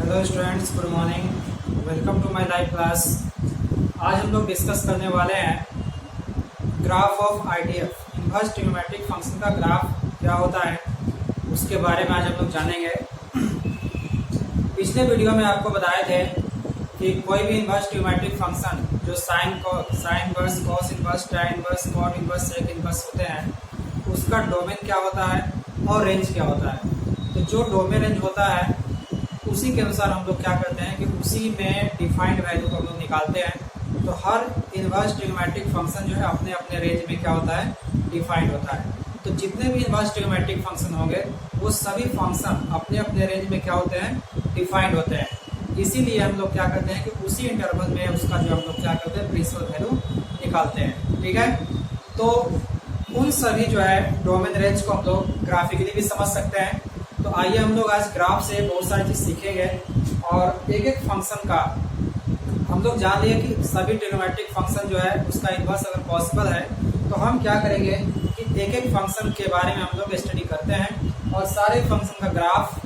Hello students, good morning. Welcome to my live class. आज हम लोग डिस्कस करने वाले हैं graph of IDF. Inverse trigonometric function का ग्राफ क्या होता है उसके बारे में आज हम लोग जानेंगे। पिछले वीडियो में आपको बताए थे कि कोई भी इनवर्स ट्रिग्नोमेट्रिक फंक्शन जो sine inverse, cos inverse, tan inverse, cot inverse, sec inverse होते हैं उसका डोमेन क्या होता है और रेंज क्या होता है। तो जो डोमेन रेंज होता है उसी के अनुसार हम लोग क्या करते हैं कि उसी में डिफाइंड वैल्यू को हम लोग निकालते हैं। तो हर इनवर्स ट्रिग्नोमेट्रिक फंक्शन जो है अपने अपने रेंज में क्या होता है, डिफाइंड होता है। तो जितने भी इनवर्स ट्रिग्नोमेट्रिक फंक्शन होंगे वो सभी फंक्शन अपने अपने रेंज में क्या होते हैं, डिफाइंड होते हैं। इसीलिए हम लोग क्या करते हैं कि उसी इंटरवल में उसका जो हम लोग क्या करते हैं, प्रिंसिपल वैल्यू निकालते हैं। ठीक है, तो उन सभी जो है डोमेन रेंज को हम लोग ग्राफिकली भी समझ सकते हैं। तो आइए हम लोग आज ग्राफ से बहुत सारी चीज सीखेंगे और एक एक फंक्शन का हम लोग जान लिए कि सभी ट्रिग्नोमेट्रिक फंक्शन जो है उसका इनवर्स अगर पॉसिबल है तो हम क्या करेंगे कि एक एक फंक्शन के बारे में हम लोग स्टडी करते हैं और सारे फंक्शन का ग्राफ,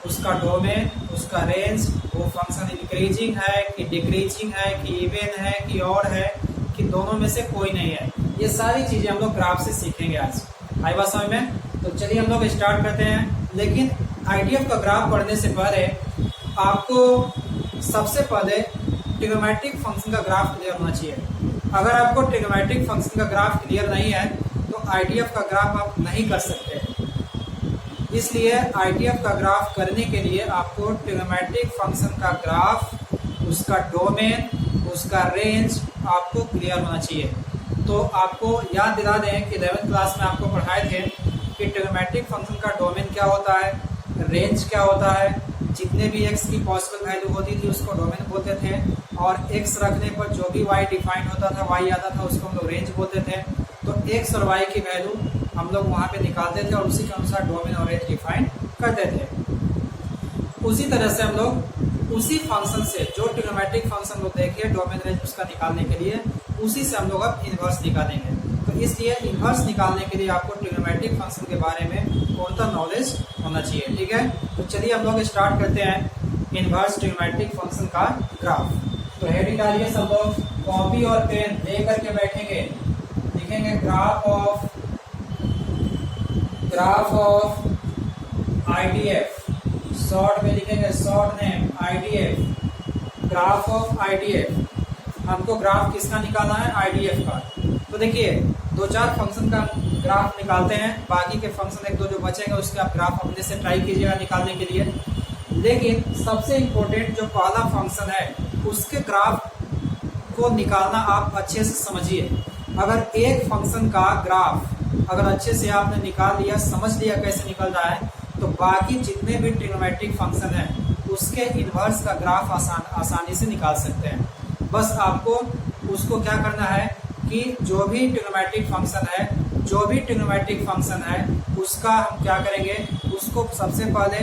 उसका डोमेन, उसका रेंज, वो फंक्शन इंक्रीजिंग है कि डिक्रीजिंग है कि इवन है कि ऑड है कि दोनों में से कोई नहीं है, ये सारी चीजें हम लोग ग्राफ से सीखेंगे आज। आई बात समझ में? तो चलिए हम लोग स्टार्ट करते हैं। लेकिन आईडीएफ का ग्राफ पढ़ने से पहले आपको सबसे पहले ट्रिग्नोमेट्रिक फंक्शन का ग्राफ क्लियर होना चाहिए। अगर आपको ट्रिग्नोमेट्रिक फंक्शन का ग्राफ क्लियर नहीं है तो आईडीएफ का ग्राफ आप नहीं कर सकते। इसलिए आईडीएफ का ग्राफ करने के लिए आपको ट्रिग्नोमेट्रिक फंक्शन का ग्राफ, उसका डोमेन, उसका रेंज आपको क्लियर होना चाहिए। तो आपको याद दिला दें कि 11th क्लास में आपको पढ़ाए थे कि ट्रिग्नोमेट्रिक फंक्शन का डोमेन क्या होता है, रेंज क्या होता है। जितने भी x की पॉसिबल वैल्यू होती थी उसको डोमेन बोलते थे और x रखने पर जो भी y डिफाइंड होता था, y आता था, उसको हम लोग रेंज बोलते थे। तो x और y की वैल्यू हम लोग वहाँ पे निकालते थे और उसी के अनुसार डोमेन और रेंज डिफाइन करते थे। उसी तरह से हम लोग उसी फंक्शन से जो ट्रिग्नोमेट्रिक फंक्शन लोग देखिए डोमेन रेंज उसका निकालने के लिए उसी से हम लोग अब इनवर्स निकालेंगे। तो इसलिए इनवर्स निकालने के लिए आपको ट्रिग्नोमेट्रिक फंक्शन के बारे में पूर्णतः नॉलेज होना चाहिए। ठीक है, तो चलिए हम लोग स्टार्ट करते हैं इनवर्स ट्रिग्नोमेट्रिक फंक्शन का ग्राफ। तो हेडिंग डालिए सब लोग, कॉपी और पेन ले करके बैठेंगे, लिखेंगे ग्राफ ऑफ आईडीएफ। शॉर्ट में लिखेंगे, short name IDF, graph of IDF. हमको ग्राफ किसका निकालना है, आईडीएफ का। तो देखिए 2-4 फंक्शन का ग्राफ निकालते हैं, बाकी के फंक्शन 1-2 जो बचेंगे उसके आप ग्राफ अपने से ट्राई कीजिएगा निकालने के लिए। लेकिन सबसे इम्पोर्टेंट जो पहला फंक्शन है उसके ग्राफ को निकालना आप अच्छे से समझिए। अगर एक फंक्शन का ग्राफ अगर अच्छे से आपने निकाल लिया, समझ लिया कैसे निकल रहा है, तो बाकी जितने भी ट्रिग्नोमेट्रिक फंक्शन है उसके इनवर्स का ग्राफ आसानी से निकाल सकते हैं। बस आपको उसको क्या करना है कि जो भी ट्रिग्नोमेट्रिक फंक्शन है उसका हम क्या करेंगे, उसको सबसे पहले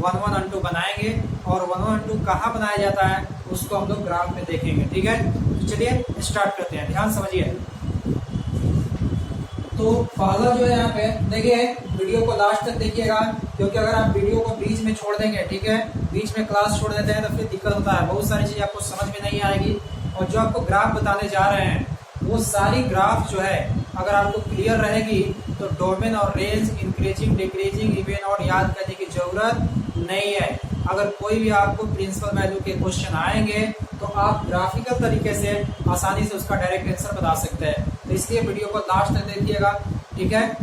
1 1 2 बनाएंगे और 1 1 2 कहाँ बनाया जाता है उसको हम लोग ग्राफ में देखेंगे। ठीक है, तो चलिए स्टार्ट करते हैं, ध्यान समझिए। तो पहला जो है यहाँ पे देखिए, वीडियो को लास्ट तक देखिएगा क्योंकि अगर आप वीडियो को बीच में छोड़ देंगे, ठीक है, बीच में क्लास छोड़ देते हैं तो फिर दिक्कत होता है, बहुत सारी चीजें आपको समझ में नहीं आएगी। और जो आपको ग्राफ बताने जा रहे हैं वो सारी ग्राफ जो है अगर आपको क्लियर रहेगी तो डोमेन और रेंज, इंक्रीजिंग, डिक्रीजिंग, इवन और याद करने की जरूरत नहीं है। अगर कोई भी आपको प्रिंसिपल वैल्यू के क्वेश्चन आएंगे तो आप ग्राफिकल तरीके से आसानी से उसका डायरेक्ट आंसर बता सकते हैं। तो इसलिए वीडियो को लास्ट तक देखिएगा। ठीक है,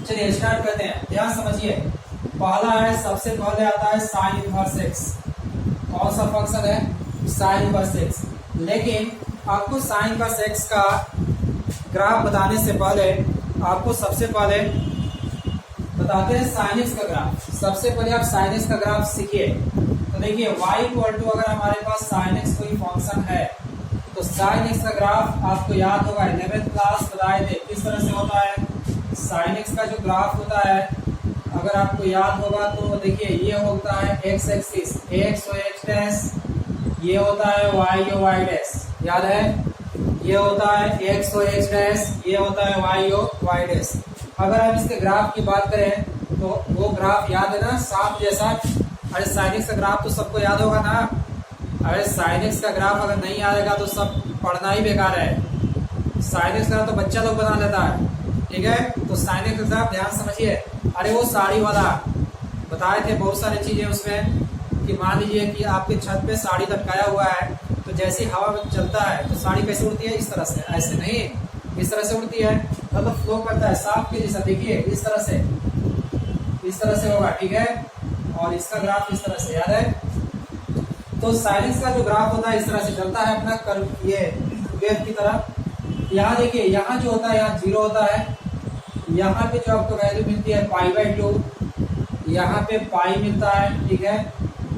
चलिए स्टार्ट करते हैं, ध्यान समझिए। पहला है, सबसे पहले आता है साइन इनवर्स एक्स। कौन सा फंक्शन है, साइन इनवर्स एक्स। लेकिन आपको साइन इनवर्स एक्स का ग्राफ बताने से पहले आपको सबसे पहले बताते हैं साइन एक्स का ग्राफ। सबसे पहले आप साइन एक्स का ग्राफ सीखिए। तो देखिए y इक्वल टू अगर हमारे पास साइन एक्स कोई फंक्शन है तो साइन एक्स का ग्राफ आपको याद होगा 11th क्लास बताए थे किस तरह से होता है। साइन एक्स का जो ग्राफ होता है अगर आपको याद होगा तो देखिए ये होता है एक्स एक्सिस, एक्स और एक्स डैश, ये होता है वाई और वाई डैश, याद है, ये होता है एक्स और एक्स डैश, ये होता है वाई और वाई डैश। अगर हम इसके ग्राफ की बात करें तो वो ग्राफ याद है ना, सांप जैसा अरे साइन एक्स का ग्राफ तो सबको याद होगा ना। अरे साइन एक्स का ग्राफ अगर नहीं आएगा तो सब पढ़ना ही बेकार है। साइन एक्स का ग्राफ तो बच्चा लोग बना लेता है, ठीक है। तो साइन एक्स का ग्राफ ध्यान समझिए। अरे वो साड़ी वाला बताए थे, बहुत सारी चीजें उसमें कि मान लीजिए कि आपके छत पे साड़ी लटकाया हुआ है, तो जैसे हवा में चलता है तो साड़ी कैसे उड़ती है, इस तरह से, ऐसे नहीं, इस तरह से उड़ती है, मतलब फ्लो करता है सांप के जैसा। देखिए इस तरह से होगा, ठीक है। और इसका ग्राफ इस तरह से, याद है। तो साइन एक्स का जो ग्राफ होता है इस तरह से चलता है अपना कर्व, ये वेव की तरह। यहाँ देखिए, यहाँ जो होता है यहाँ 0 होता है, यहाँ पे जो आपको वैल्यू मिलती है π/2, यहाँ पे पाई मिलता है, ठीक है।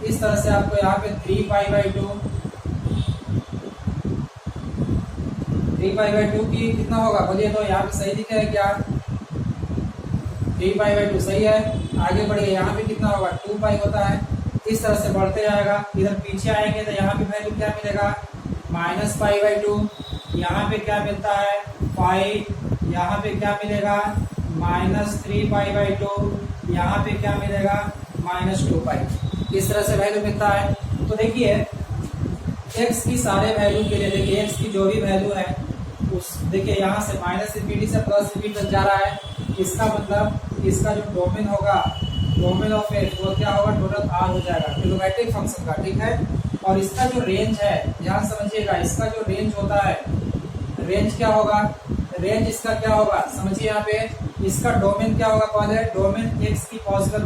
इस तरह से आपको यहाँ पे 3π/2 की कितना होगा बोलिए, तो यहाँ पे सही दिखा है क्या? 3π/2 सही है। आगे बढ़िए, यहाँ पे कितना होगा 2π होता है। इस तरह से बढ़ते जाएगा। इधर पीछे आएंगे तो यहाँ पे वैल्यू क्या मिलेगा, -π/2। यहाँ पे क्या मिलता है पाई, यहाँ पे क्या मिलेगा -3π/2, यहाँ पे क्या मिलेगा -2π। इस तरह से वैल्यू मिलता है। तो देखिए x की सारे वैल्यू के लिए, देखिए x की जो भी वैल्यू है उस, देखिए यहाँ से -∞ से +∞ तक जा रहा है। इसका मतलब इसका जो डोमेन होगा, डोमेन ऑफ x, वो क्या होगा, टोटल r हो जाएगा ट्रिग्नोमेट्रिक फंक्शन का, ठीक है। और इसका जो रेंज है, ध्यान समझिएगा, इसका जो रेंज होता है, रेंज क्या होगा, रेंज इसका क्या होगा समझिए। यहाँ पे इसका डोमेन क्या होगा, पहले डोमेन x की पॉसिबल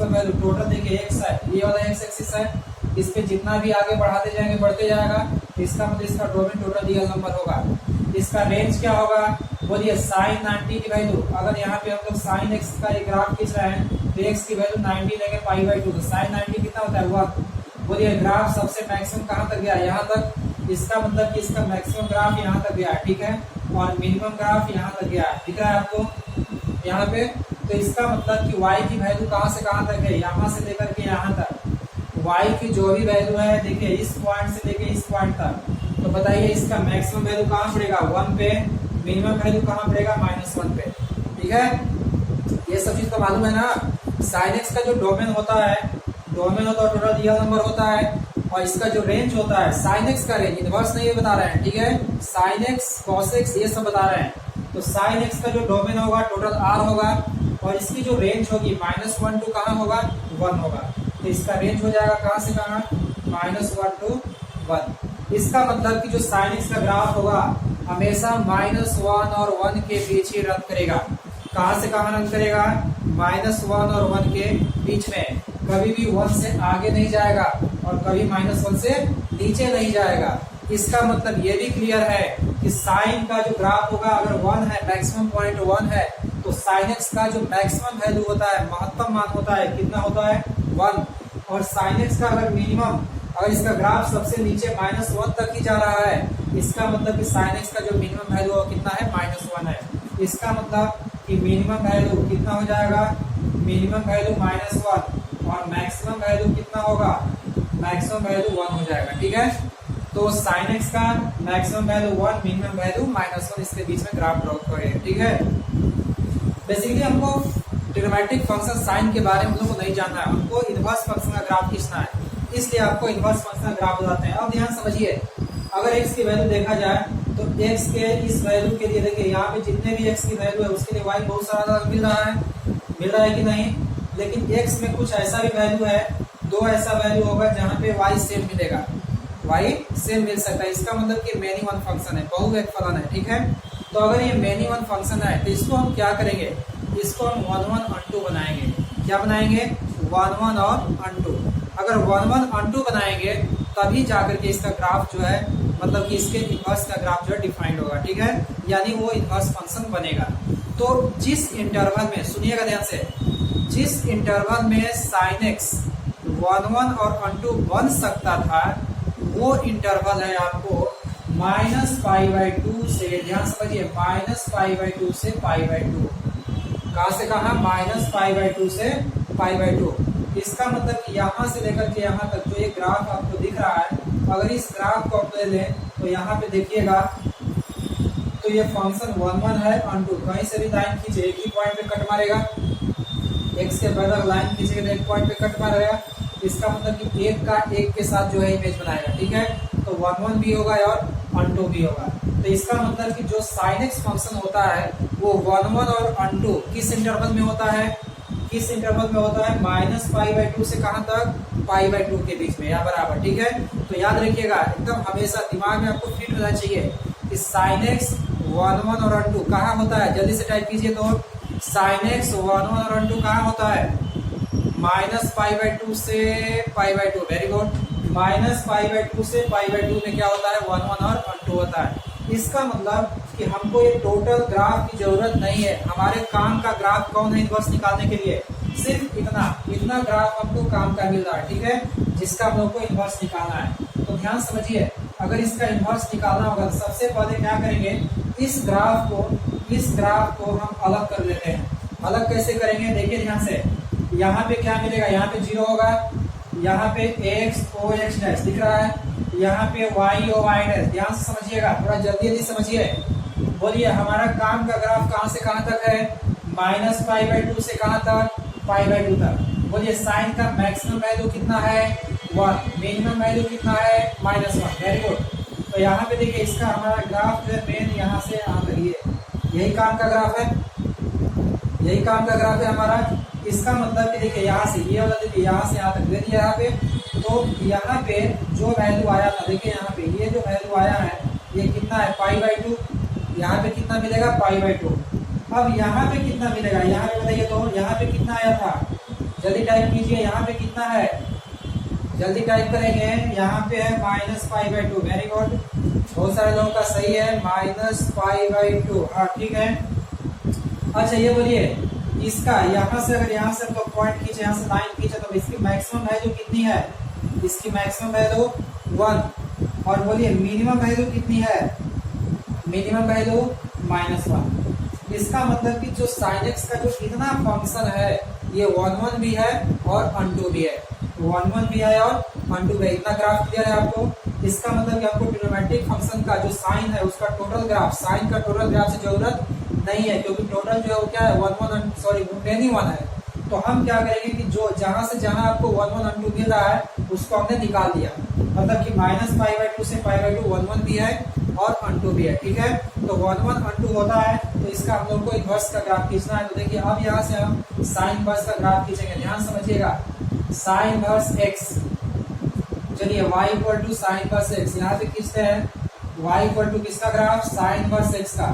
वैल्यू, टोटल देखिए x है, ये वाला x एक्सिस है, इस पे जितना भी आगे बढ़ाते जाएंगे बढ़ते जाएगा। इसका मतलब इसका डोमेन टोटल रियल नंबर होगा। इसका रेंज क्या होगा बोलिए, साइन 90 की वैल्यू, अगर यहाँ पे हम लोग साइन एक्स का एक ग्राफ खींच रहे हैं तो x की वैल्यू 90 लेंगे π/2, तो साइन 90 कितना होता है 1। बोलिए ग्राफ सबसे मैक्सिमम कहाँ तक गया, यहाँ तक। इसका मतलब कि इसका मैक्सिमम ग्राफ यहाँ तक गया है, ठीक है। और मिनिमम ग्राफ यहाँ तक गया है, दिख रहा है आपको यहाँ पे। तो इसका मतलब कि y की वैल्यू कहाँ से कहाँ तक है, यहाँ से लेकर के यहाँ तक। y की जो भी वैल्यू है, देखिए इस पॉइंट से लेके इस पॉइंट तक, तो बताइए इसका मैक्सिमम वैल्यू कहाँ पड़ेगा 1 पे, मिनिमम वैल्यू कहाँ पड़ेगा -1 पे, ठीक है। ये सब चीज तो मालूम है ना। साइन एक्स का जो डोमेन होता है, टोटल रियल नंबर होता है। और इसका जो रेंज होता है, साइन एक्स का रेंज, इनवर्स नहीं बता रहे हैं, ठीक है। साइन एक्स, कॉस एक्स, ये सब बता रहे हैं। तो साइन एक्स का जो डोमेन होगा टोटल r होगा, और इसकी जो रेंज होगी -1 टू कहाँ होगा 1 होगा। तो इसका रेंज हो जाएगा कहाँ से कहाँ, -1 टू 1। इसका मतलब कि जो साइन एक्स का ग्राफ होगा हमेशा -1 और 1 के बीच ही रन करेगा। कहाँ से कहाँ रन करेगा, -1 और 1 के बीच में, कभी भी 1 से आगे नहीं जाएगा और कभी -1 से नीचे नहीं जाएगा। इसका मतलब ये भी क्लियर है कि साइन का जो ग्राफ होगा, अगर 1 है, मैक्सिमम पॉइंट 1 है, तो साइन एक्स का जो मैक्सिमम वैल्यू होता है, महत्तम मान होता है, कितना होता है 1। और साइन एक्स का अगर मिनिमम, अगर इसका ग्राफ सबसे नीचे -1 तक ही जा रहा है, इसका मतलब कि साइन एक्स का जो मिनिमम वैल्यू कितना है -1 है। इसका मतलब कि मिनिमम वैल्यू कितना हो जाएगा, मिनिमम वैल्यू -1 और मैक्सिमम वैल्यू कितना होगा, मैक्सिमम वैल्यू 1 हो जाएगा, ठीक है। तो साइन एक्स का मैक्सिमम वैल्यू 1, मिनिमम वैल्यू -1, इसके बीच में ग्राफ ड्रॉ करें, ठीक है। बेसिकली हमको ट्रिग्नोमेट्रिक फंक्शन साइन के बारे में हम लोग को नहीं जानना है, हमको इनवर्स फंक्शन का ग्राफ खींचना है, इसलिए आपको इनवर्स फंक्शन का ग्राफ बताते हैं। अब ध्यान समझिए, अगर x की वैल्यू देखा जाए तो x के इस वैल्यू के लिए, देखिए यहाँ पे जितने भी x की वैल्यू है उसके लिए y बहुत सारा मिल रहा है कि नहीं। लेकिन x में कुछ ऐसा भी वैल्यू है, 2 ऐसा वैल्यू होगा जहाँ पे y सेम मिलेगा, y सेम मिल सकता है। इसका मतलब कि मेनी वन फंक्शन है, बहुविध फलन है, ठीक है। तो अगर ये मेनी वन फंक्शन है तो इसको हम क्या करेंगे, इसको हम 1 1 अनटू बनाएंगे। क्या बनाएंगे, 1 1 और अनटू। अगर 1 1 अनटू बनाएंगे तभी जाकर के इसका ग्राफ जो है, मतलब कि इसके इनवर्स का ग्राफ जो है डिफाइंड होगा, ठीक है, यानी वो इनवर्स फंक्शन बनेगा। तो जिस इंटरवल में, सुनिएगा ध्यान से, जिस इंटरवल में साइन एक्स 1 1 और अनटू बन सकता था, वो इंटरवल है आपको -π/2 से, ध्यान समझिए, -π/2 से π/2। कहाँ से कहाँ, -π/2 से π/2। इसका मतलब कि यहाँ से लेकर के यहाँ तक जो ये ग्राफ आपको दिख रहा है, अगर इस ग्राफ को आप ले लें तो यहाँ पे देखिएगा तो ये फंक्शन 1 1 है, अनटू, कहीं से भी लाइन खींचे एक ही पॉइंट पे कट मारेगा, एक्स के बराबर लाइन खींचेंगे तो एक पॉइंट पे कट मारेगा, इसका मतलब कि एक का एक के साथ जो है इमेज बनाएगा, ठीक है। तो 1 1 भी होगा और अनटू भी होगा। तो इसका मतलब कि जो साइन एक्स फंक्शन होता है वो 1 1 और अनटू किस इंटरवल में होता है, किस इंटरवल में होता है, -π/2 से कहां तक, π/2 के बीच में या बराबर, ठीक है। तो याद रखिएगा एकदम हमेशा दिमाग में आपको फिट होना चाहिए कि साइन एक्स 1 1 और अनटू कहाँ होता है, जल्दी से टाइप कीजिए। तो साइन एक्स 1 1 और अनटू कहाँ होता है, -π/2 से π/2, वेरी गुड। -π/2 से π/2 में क्या होता है, 1 1 और अनटू होता है। इसका मतलब कि हमको ये टोटल ग्राफ की जरूरत नहीं है, हमारे काम का ग्राफ कौन है इनवर्स निकालने के लिए, सिर्फ इतना ग्राफ हमको काम का मिल रहा है, ठीक है, जिसका हम लोग को इनवर्स निकालना है। तो ध्यान समझिए, अगर इसका इनवर्स निकालना होगा तो सबसे पहले क्या करेंगे, इस ग्राफ को हम अलग कर लेते हैं। अलग कैसे करेंगे, देखिए ध्यान से, यहाँ पे क्या मिलेगा, यहाँ पे 0 होगा, यहाँ पे x o x डैश दिख रहा है, यहाँ पे y o y डैश, ध्यान से समझिएगा, थोड़ा जल्दी समझिए। बोलिए हमारा काम का ग्राफ कहाँ से कहाँ तक है, -π/2 से कहाँ तक, π/2 तक। बोलिए साइन का मैक्सिमम वैल्यू कितना है, 1, मिनिमम वैल्यू कितना है, -1, वेरी गुड। तो यहाँ पे देखिए इसका हमारा ग्राफ जो है मेन यहाँ से यहाँ तक, यही काम का ग्राफ है, यही काम का ग्राफ है हमारा। इसका मतलब कि देखिए यहाँ से ये वाला देखिए यहाँ से यहाँ तक दे दिया यहाँ पे, तो यहाँ पे जो वैल्यू आया था, देखिए यहाँ पे ये जो वैल्यू आया है ये कितना है, π/2, यहाँ पे कितना मिलेगा, π/2। अब यहाँ पे कितना मिलेगा, यहाँ पे बताइए, तो यहाँ पे कितना आया था, जल्दी टाइप कीजिए, यहाँ पे कितना है, जल्दी टाइप करेंगे, यहाँ पे है -π/2, वेरी गुड, बहुत सारे लोगों का सही है, -π/2, हाँ ठीक है। अच्छा ये बोलिए इसका यहाँ से, अगर यहाँ से तो पॉइंट खींचे, यहाँ से लाइन खींचे, तो इसकी मैक्सिमम वैल्यू कितनी है, इसकी मैक्सिमम वैल्यू 1, और बोलिए मिनिमम वैल्यू कितनी है, मिनिमम वैल्यू -1। इसका मतलब कि जो साइन एक्स का जो इतना फंक्शन है ये 1 1 भी है और अनटू भी है, 1 1 भी है और अनटू भी है। इतना ग्राफ क्लियर है आपको। इसका मतलब कि आपको ट्रिग्नोमेट्रिक फंक्शन का जो साइन है उसका टोटल ग्राफ, साइन का टोटल ग्राफ से जरूरत नहीं है, क्योंकि टोटल जो है वो क्या है, 1 1 सॉरी मेनी 1 है। तो हम क्या करेंगे कि जो जहां से जहां आपको 1 1 अनटू मिल रहा है उसको हमने निकाल दिया, मतलब कि -π/2 से π/2 1 1 भी है और अनटू भी है, ठीक है। तो 1 1 अनटू होता है, तो इसका हम लोग को इनवर्स का ग्राफ खींचना है। तो देखिए अब यहाँ से हम साइन इनवर्स का ग्राफ खींचेंगे, ध्यान समझिएगा, साइन इनवर्स एक्स, चलिए y equal to sine inverse x, यहाँ पे खींचते हैं y इक्वल टू किसका ग्राफ, साइन इनवर्स एक्स का।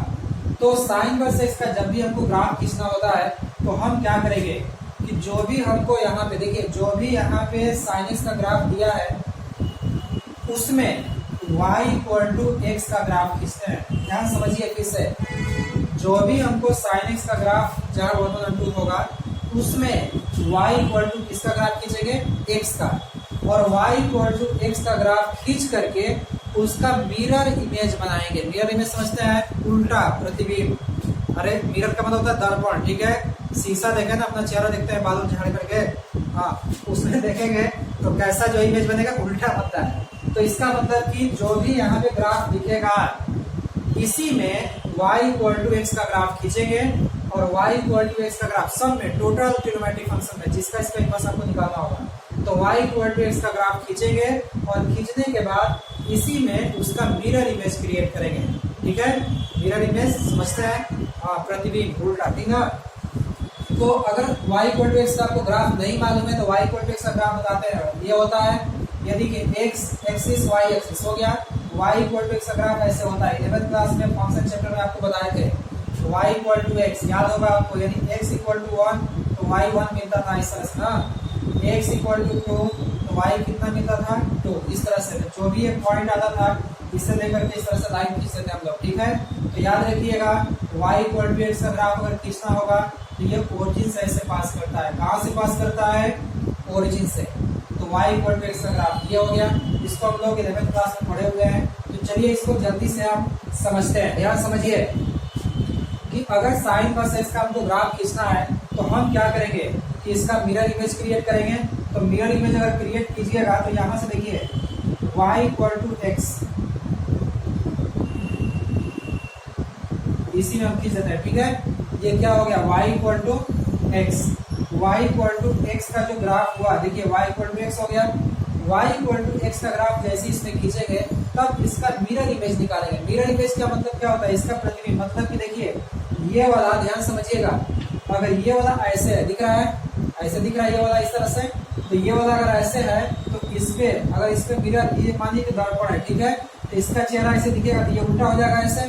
तो साइन इनवर्स एक्स का जब भी हमको ग्राफ खींचना होता है तो हम क्या करेंगे कि जो भी हमको यहाँ पे देखिए, जो भी यहाँ पे साइन एक्स का ग्राफ दिया है उसमें y इक्वल टू एक्स का ग्राफ खींचते हैं। ध्यान समझिए फिर से, जो भी हमको साइन एक्स का ग्राफ जहाँ 1 1 2 होगा उसमें y इक्वल टू किसका ग्राफ खींचेंगे, x का, और y इक्वल टू एक्स का ग्राफ खींच करके उसका मिरर इमेज बनाएंगे। मिरर इमेज समझते हैं, उल्टा प्रतिबिंब। अरे मिरर का मतलब होता है दर्पण, ठीक है, शीशा देखे ना, अपना चेहरा देखते हैं बादल झाड़ करके, हाँ उसमें देखेंगे तो कैसा जो इमेज बनेगा, उल्टा बनता है। तो इसका मतलब कि जो भी यहाँ पे ग्राफ दिखेगा इसी में y इक्वल टू एक्स का ग्राफ खींचेंगे और y इक्वल टू एक्स का ग्राफ सब में टोटल ट्रिग्नोमेट्रिक फंक्शन में जिसका इसका इनवर्स आपको निकालना होगा, तो y इक्वल टू एक्स का ग्राफ खींचेंगे और खींचने के बाद इसी में उसका मिरर इमेज क्रिएट करेंगे, ठीक है। मिरर इमेज समझते हैं, प्रतिबिंब उल्टा, ठीक है। तो अगर y इक्वल टू एक्स का आपको ग्राफ नहीं मालूम है तो y इक्वल टू एक्स का ग्राफ बताते हैं, ये होता है यदि कि x एक्सिस y एक्सिस हो गया, y इक्वल टू एक्स का ग्राफ ऐसे होता है। 11th क्लास में फंक्शन चैप्टर में आपको बताए थे, y इक्वल टू एक्स याद होगा आपको, यदि x इक्वल टू 1 तो y 1 मिलता था इस तरह से ना, x इक्वल टू 2 तो y कितना मिलता था 2, इस तरह से जो भी एक पॉइंट आता था इससे लेकर के इस तरह से लाइन खींचते थे हम लोग, ठीक है। तो याद रखिएगा y इक्वल टू एक्स का ग्राफ अगर खींचना होगा तो ये ओरिजिन से ऐसे पास करता है, कहाँ से पास करता है, ओरिजिन से। तो y इक्वल टू एक्स का ग्राफ ये हो गया, इसको हम लोग 11th क्लास में पढ़े हुए हैं। तो चलिए इसको जल्दी से हम समझते हैं। ध्यान समझिए कि अगर साइन इनवर्स एक्स का हमको ग्राफ खींचना है तो हम क्या करेंगे कि इसका मिरर इमेज क्रिएट करेंगे। तो मिरर इमेज अगर क्रिएट कीजिएगा तो यहाँ से देखिए y इक्वल टू एक्स, इसी में हम खींच देते हैं, ठीक है। ये क्या हो गया, y equal to x, y equal to x का जो ग्राफ हुआ, देखिए y इक्वल टू एक्स हो गया, y इक्वल टू एक्स का ग्राफ जैसे इसमें खींचेंगे तब इसका मिरर इमेज निकालेंगे। मिरर इमेज का मतलब क्या होता है, इसका प्रतिबिंब, मतलब कि देखिए ये वाला, ध्यान समझिएगा, अगर ये वाला ऐसे है, दिख रहा है, ऐसे दिख रहा है ये वाला इस तरह से, तो ये वाला अगर ऐसे है तो इस पे, अगर इस पे मिरर, ये मान लीजिए दर्पण है, ठीक है, तो इसका चेहरा ऐसे दिखेगा तो ये उल्टा हो जाएगा ऐसे,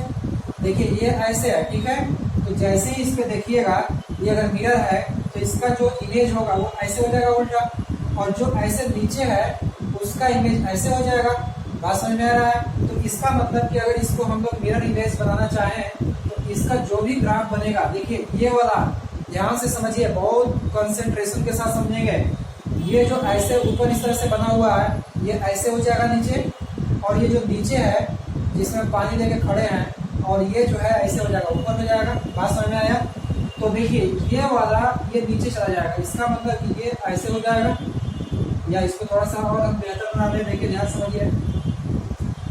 देखिए ये ऐसे है, ठीक है, तो जैसे ही इस पे देखिएगा ये अगर मिरर है तो इसका जो इमेज होगा वो ऐसे हो जाएगा उल्टा, और जो ऐसे नीचे है उसका इमेज ऐसे हो जाएगा। बात समझ में आ रहा है? तो इसका मतलब कि अगर इसको हम लोग मिरर इमेज बनाना चाहें तो इसका जो भी ग्राफ बनेगा, देखिए ये वाला, ध्यान से समझिए, बहुत कंसंट्रेशन के साथ समझेंगे, ये जो ऐसे ऊपर इस तरह से बना हुआ है ये ऐसे हो जाएगा नीचे, और ये जो नीचे है जिसमें पानी लेके खड़े हैं और ये जो है ऐसे हो जाएगा, ऊपर हो जाएगा। बात समझ में आया? तो देखिए ये वाला ये नीचे चला जाएगा, इसका मतलब कि ये ऐसे हो जाएगा, या इसको थोड़ा सा और हम बेहतर बना दें, देखिए ध्यान समझिए,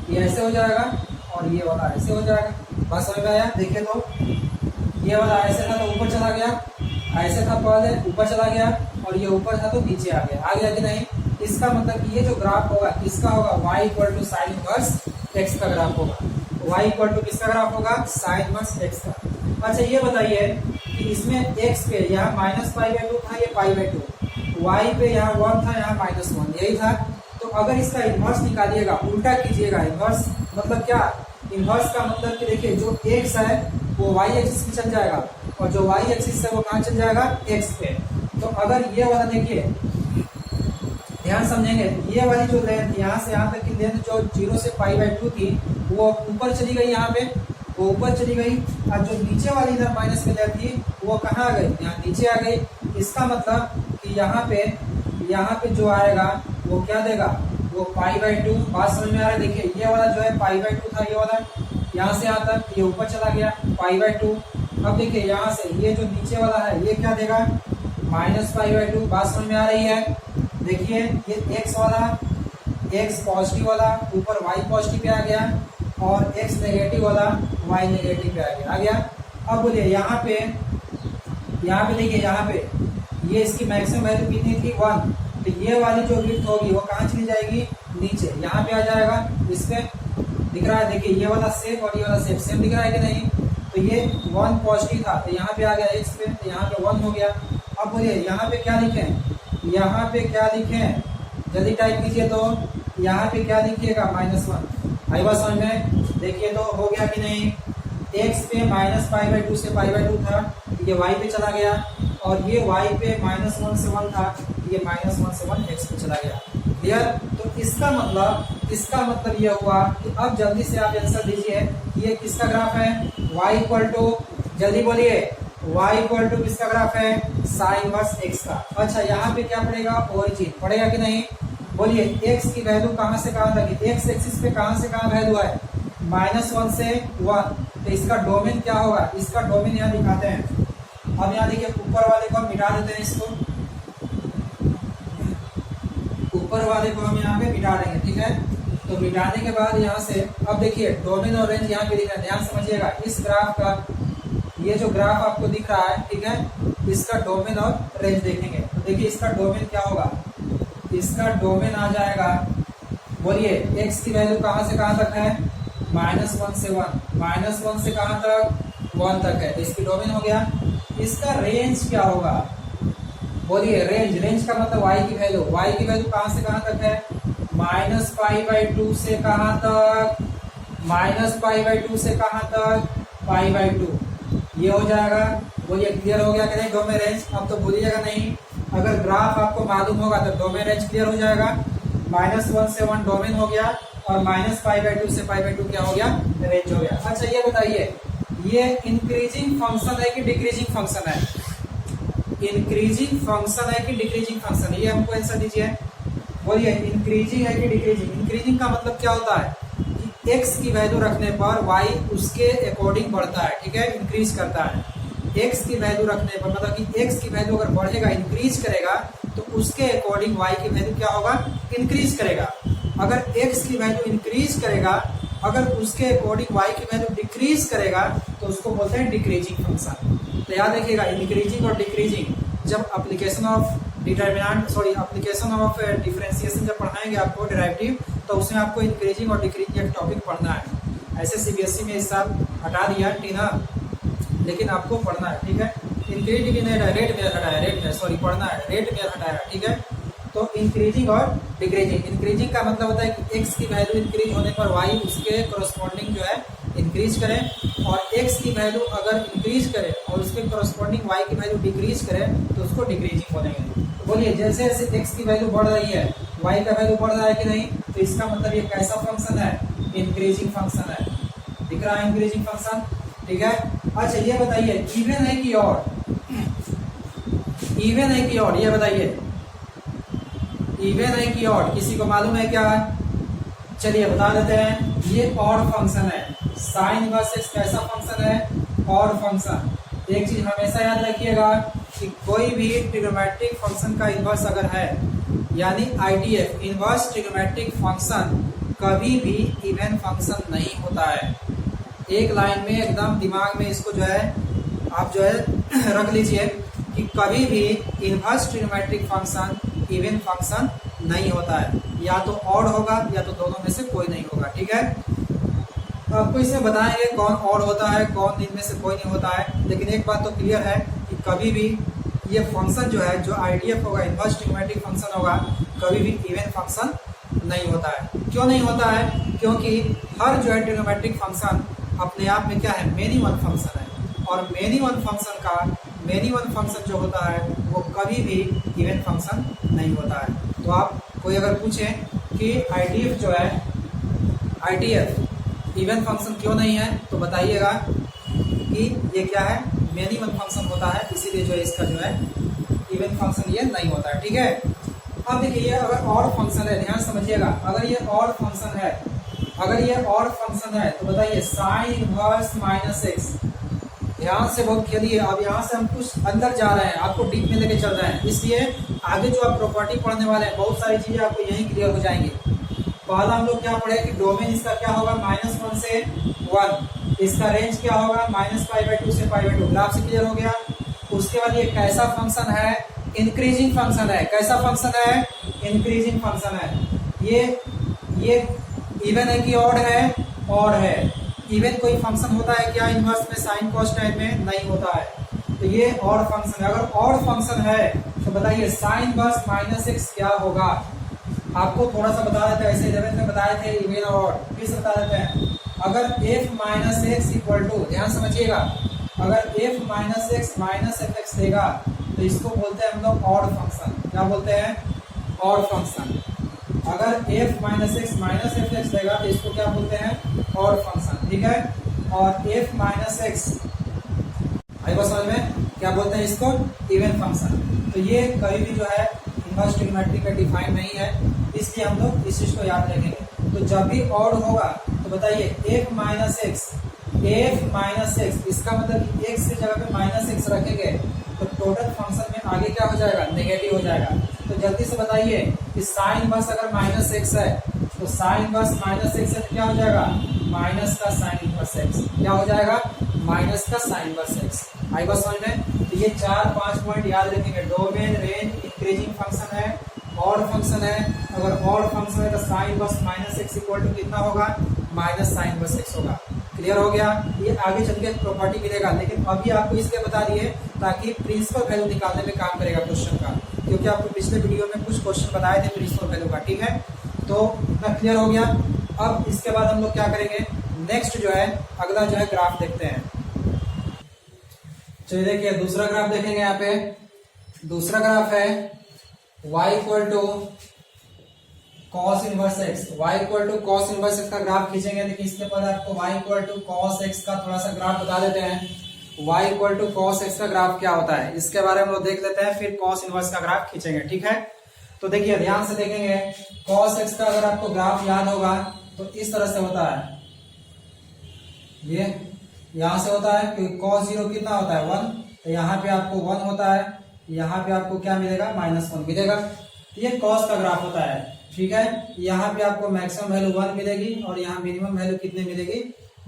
ये ऐसे हो जाएगा और ये वाला ऐसे हो जाएगा। बात समझ में आया? देखिए तो ये वाला ऐसे था तो ऊपर चला गया, ऐसे था पहले ऊपर चला गया, और ये ऊपर था तो नीचे आ गया कि नहीं? इसका मतलब कि ये जो ग्राफ होगा किसका होगा, y equal to sine inverse x का ग्राफ होगा। y इक्वल टू किसका ग्राफ होगा, साइन इनवर्स x का। अच्छा ये बताइए कि इसमें x पे यहाँ -π/2 था, ये π/2, y पे यहाँ 1 था, यहाँ -1, यही था। तो अगर इसका इनवर्स निकालिएगा, उल्टा कीजिएगा, इनवर्स मतलब क्या, इनवर्स का मतलब कि देखिए जो x है वो y एक्सिस पे चल जाएगा, और जो y एक्सिस है वो कहाँ चल जाएगा, x पे। तो अगर ये वाला देखिए, ध्यान समझेंगे, ये वाली जो लेंथ यहाँ से यहाँ तक की लेंथ जो 0 से π/2 थी वो ऊपर चली गई, यहाँ पे वो ऊपर चली गई, और जो नीचे वाली इधर माइनस में लेंथ थी वो कहाँ आ गई, यहाँ नीचे आ गई। इसका मतलब कि यहाँ पे जो आएगा वो क्या देगा, वो π/2। बात समझ में आ रहा है? देखिए ये वाला जो है π/2 था, ये वाला यहाँ से यहाँ तक ये ऊपर चला गया π/2। अब देखिए यहाँ से ये जो नीचे वाला है ये क्या देगा, -π/2। बात समझ में आ रही है? देखिए ये x वाला, x पॉजिटिव वाला ऊपर y पॉजिटिव पे आ गया, और x नेगेटिव वाला y नेगेटिव पे आ गया। अब बोलिए यहाँ पे देखिए, यहाँ पे ये इसकी मैक्सिमम वैल्यू कितनी थी, 1, तो ये वाली जो विड्थ होगी वो कहाँ चली जाएगी, नीचे, यहाँ पे आ जाएगा। इस पे दिख रहा है, देखिए ये वाला शेप और ये वाला शेप सेम दिख रहा है कि नहीं? तो ये 1 पॉजिटिव था तो यहाँ पे आ गया x पे, तो यहाँ पे 1 हो गया। अब बोलिए यहाँ पे क्या लिखें, यहाँ पे क्या लिखें, जल्दी टाइप कीजिए, तो यहाँ पे क्या लिखिएगा, -1। आई बात समझ में? देखिए तो हो गया कि नहीं, x पे -π/2 से π/2 था, ये y पे चला गया, और ये y पे -1 से 1 था, ये -1 से 1 x पे चला गया। क्लियर? तो इसका मतलब ये हुआ कि अब जल्दी से आप आंसर दीजिए, ये किसका ग्राफ है, y इक्वल टू, जल्दी बोलिए, y इक्वल टू किसका ग्राफ है, साइन इनवर्स x का। अच्छा यहाँ पे क्या पड़ेगा, ओरिजिन पड़ेगा कि नहीं? बोलिए x की वैल्यू कहाँ से कहाँ तक, x एक्सिस पे कहाँ से कहाँ वैल्यू है, -1 से 1, तो इसका डोमेन क्या होगा, इसका डोमेन यहाँ दिखाते हैं। अब यहाँ देखिए ऊपर वाले को हम मिटा देते हैं, इसको ऊपर वाले को हम यहाँ पे मिटा देंगे, ठीक है? तो मिटाने के बाद यहाँ से अब देखिए डोमेन और रेंज यहाँ पे दिख रहा है, ध्यान समझिएगा। इस ग्राफ का ये जो ग्राफ आपको दिख रहा है, ठीक है, इसका डोमेन और रेंज देखेंगे तो देखिए इसका डोमेन क्या होगा, इसका डोमेन आ जाएगा, बोलिए x की वैल्यू कहाँ से कहाँ तक है, -1 से 1, -1 से कहाँ तक, 1 तक है, तो इसकी डोमेन हो गया। इसका रेंज क्या होगा, बोलिए रेंज का मतलब y की वैल्यू कहाँ से कहाँ तक है, -π/2 से कहाँ तक, -π/2 से कहाँ तक, π/2, ये हो जाएगा। बोलिए क्लियर हो गया कि नहीं डोमेन रेंज? अब तो भूलिएगा नहीं, अगर ग्राफ आपको मालूम होगा तो डोमेन रेंज क्लियर हो जाएगा। -1 से 1 डोमेन हो गया, और -π/2 से π/2 क्या हो गया, रेंज हो गया। अच्छा ये बताइए, ये इंक्रीजिंग फंक्शन है कि डिक्रीजिंग फंक्शन है, इंक्रीजिंग फंक्शन है कि डिक्रीजिंग फंक्शन है, ये हमको आंसर दीजिए। बोलिए इंक्रीजिंग है कि डिक्रीजिंग? इंक्रीजिंग का मतलब क्या होता है कि x की वैल्यू रखने पर y उसके अकॉर्डिंग बढ़ता है, ठीक है, इंक्रीज करता है। x की वैल्यू रखने पर मतलब कि x की वैल्यू अगर बढ़ेगा, इंक्रीज करेगा, तो उसके अकॉर्डिंग y की वैल्यू क्या होगा, इंक्रीज करेगा। अगर x की वैल्यू इंक्रीज करेगा, अगर उसके अकॉर्डिंग y की वैल्यू डिक्रीज करेगा, तो उसको बोलते हैं डिक्रीजिंग फंक्शन। तो याद रखिएगा इंक्रीजिंग और डिक्रीजिंग जब application of application of differentiation जब पढ़ाएंगे आपको डेरिवेटिव, तो उसमें आपको इंक्रीजिंग और डिक्रीजिंग एक टॉपिक पढ़ना है। ऐसे सीबीएसई में इस साल हटा दिया टीना, लेकिन आपको पढ़ना है, ठीक है। इंक्रीजिंग नहीं हटाया, रेट में हटाया, पढ़ना है, रेट में हटाया, ठीक है। तो इंक्रीजिंग और डिक्रीजिंग, इंक्रीजिंग का मतलब होता है कि एक्स की वैल्यू इंक्रीज होने पर वाई उसके कोरस्पॉन्डिंग जो है इंक्रीज करे, और एक्स की वैल्यू अगर इंक्रीज करे और उसके कोरस्पॉन्डिंग वाई की वैल्यू डिक्रीज करे तो उसको डिक्रीजिंग बोलेंगे। तो बोलिए जैसे जैसे एक्स की वैल्यू बढ़ रही है वाई का वैल्यू बढ़ रहा है कि नहीं, तो इसका मतलब ये कैसा फंक्शन है, इंक्रीजिंग फंक्शन है। दिख रहा है इंक्रीजिंग फंक्शन, ठीक है। अच्छा ये बताइए इवन है कि ऑड, इवन है कि ऑड, ये बताइए इवन है कि ऑड, किसी को मालूम है क्या? चलिए बता देते हैं, ये ऑड फंक्शन है। साइन इनवर्स एक्स कैसा फंक्शन है, ऑड फंक्शन। एक चीज हमेशा याद रखिएगा कि कोई भी ट्रिग्नोमेट्रिक फंक्शन का इनवर्स अगर है, यानी आईडीएफ इनवर्स ट्रिग्नोमेट्रिक फंक्शन कभी भी इवन फंक्शन नहीं होता है। एक लाइन में एकदम दिमाग में इसको जो है आप जो है रख लीजिए कि कभी भी inverse trigonometric function even function नहीं होता है, या तो ऑड होगा या तो दोनों में से कोई नहीं होगा, ठीक है। तो आपको इसमें बताएंगे कौन ऑड होता है, कौन इनमें से कोई नहीं होता है, लेकिन एक बात तो क्लियर है कि कभी भी ये फंक्शन जो है, जो आईडीएफ होगा, इनवर्स ट्रिग्नोमेट्रिक फंक्शन होगा, कभी भी इवन फंक्शन नहीं होता है। क्यों नहीं होता है? क्योंकि हर जो है ट्रिग्नोमेट्रिक फंक्शन अपने आप में क्या है, मेनी वन फंक्शन है, और मेनी वन फंक्शन जो होता है वो कभी भी इवन फंक्शन नहीं होता है। तो आप कोई अगर पूछे कि आईडीएफ जो है, आईडीएफ इवन फंक्शन क्यों नहीं है, तो बताइएगा कि ये क्या है, मेनी वन फंक्शन होता है, इसीलिए जो है इसका जो है इवन फंक्शन ये नहीं होता है, ठीक है। अब देखिए ये अगर ऑड फंक्शन है, ध्यान समझिएगा, अगर ये ऑड फंक्शन है, तो बताइए साइन इनवर्स माइनस एक्स, ध्यान से बहुत खेलिए। अब यहाँ से हम कुछ अंदर जा रहे हैं, आपको डीप में लेके चल रहे हैं, इसलिए आगे जो आप प्रॉपर्टी पढ़ने वाले हैं बहुत सारी चीजें आपको यहीं क्लियर हो जाएंगी। पहला हम लोग क्या पढ़े कि डोमेन इसका क्या होगा, -1 से 1, इसका रेंज क्या होगा, -π/2 से π/2, ग्राफ से क्लियर हो गया। उसके बाद ये कैसा फंक्शन है, इंक्रीजिंग फंक्शन है। कैसा फंक्शन है, इंक्रीजिंग फंक्शन है। ये इवन है कि ऑड है, ऑड है। इवन कोई फंक्शन होता है क्या इनवर्स में, साइन कॉस टाइम में? नहीं होता है। तो ये ऑड फंक्शन है। अगर ऑड फंक्शन है तो बताइए साइन इनवर्स -x क्या होगा। आपको थोड़ा सा बता देते हैं, ऐसे 11th में बताए थे इवन और ऑड, फिर से बता देते हैं। अगर f - x इक्वल टू, ध्यान समझिएगा, अगर f - x -fx देगा तो इसको बोलते हैं हम लोग ऑड फंक्शन। क्या बोलते हैं, ऑड फंक्शन। अगर f - x -fx देगा तो इसको क्या बोलते हैं, ऑड फंक्शन, ठीक है। और f - x आई बात समझ में, क्या बोलते हैं इसको, इवन फंक्शन। तो ये कभी भी जो है इनवर्स ट्रिग्नोमेट्री में डिफाइन नहीं है, इसलिए हम लोग इस चीज को याद रखेंगे। तो जब भी ऑड होगा तो बताइए f - x, इसका मतलब कि x की जगह पे -x रखेंगे तो टोटल फंक्शन में आगे क्या हो जाएगा, नेगेटिव हो जाएगा। तो जल्दी से बताइए कि साइन इनवर्स अगर -x है तो साइन इनवर्स -x है तो क्या हो जाएगा, माइनस का साइन इनवर्स x, क्या हो जाएगा, माइनस का साइन इनवर्स x। आई बात समझ में। तो ये 4-5 पॉइंट याद रखेंगे। डोमेन, रेंज, इंक्रीजिंग फंक्शन है, ऑड फंक्शन है। अगर ऑड फंक्शन है तो sine inverse -x equal to कितना होगा, माइनस साइन इनवर्स x होगा। क्लियर हो गया। ये आगे चल के प्रॉपर्टी मिलेगा, लेकिन अभी आपको इसलिए बता दिए ताकि प्रिंसिपल वैल्यू निकालने में काम करेगा क्वेश्चन का, क्योंकि आपको पिछले वीडियो में कुछ क्वेश्चन बताए थे प्रिंसिपल वैल्यू का, ठीक है। तो इतना क्लियर हो गया। अब इसके बाद हम लोग क्या करेंगे, नेक्स्ट जो है अगला जो है ग्राफ देखते हैं। चलिए देखिए दूसरा ग्राफ देखेंगे। यहाँ पे दूसरा ग्राफ है y equal to cos inverse x, y equal to cos inverse x का ग्राफ खींचेंगे। देखिए इसके पहले आपको y equal to cos x का थोड़ा सा ग्राफ बता देते हैं। y equal to cos x का ग्राफ क्या होता है इसके बारे में हम लोग देख लेते हैं, फिर कॉस इनवर्स का ग्राफ खींचेंगे, ठीक है। तो देखिए ध्यान से देखेंगे, कॉस एक्स का अगर आपको ग्राफ याद होगा तो इस तरह से होता है, ये यहां से होता है क्योंकि cos 0 कितना होता है 1, तो यहाँ पे आपको 1 होता है, यहाँ पे आपको क्या मिलेगा, -1 मिलेगा। तो ये cos का ग्राफ होता है, ठीक है। यहाँ पे आपको मैक्सिमम वैल्यू 1 मिलेगी और यहाँ मिनिमम वैल्यू कितनी मिलेगी,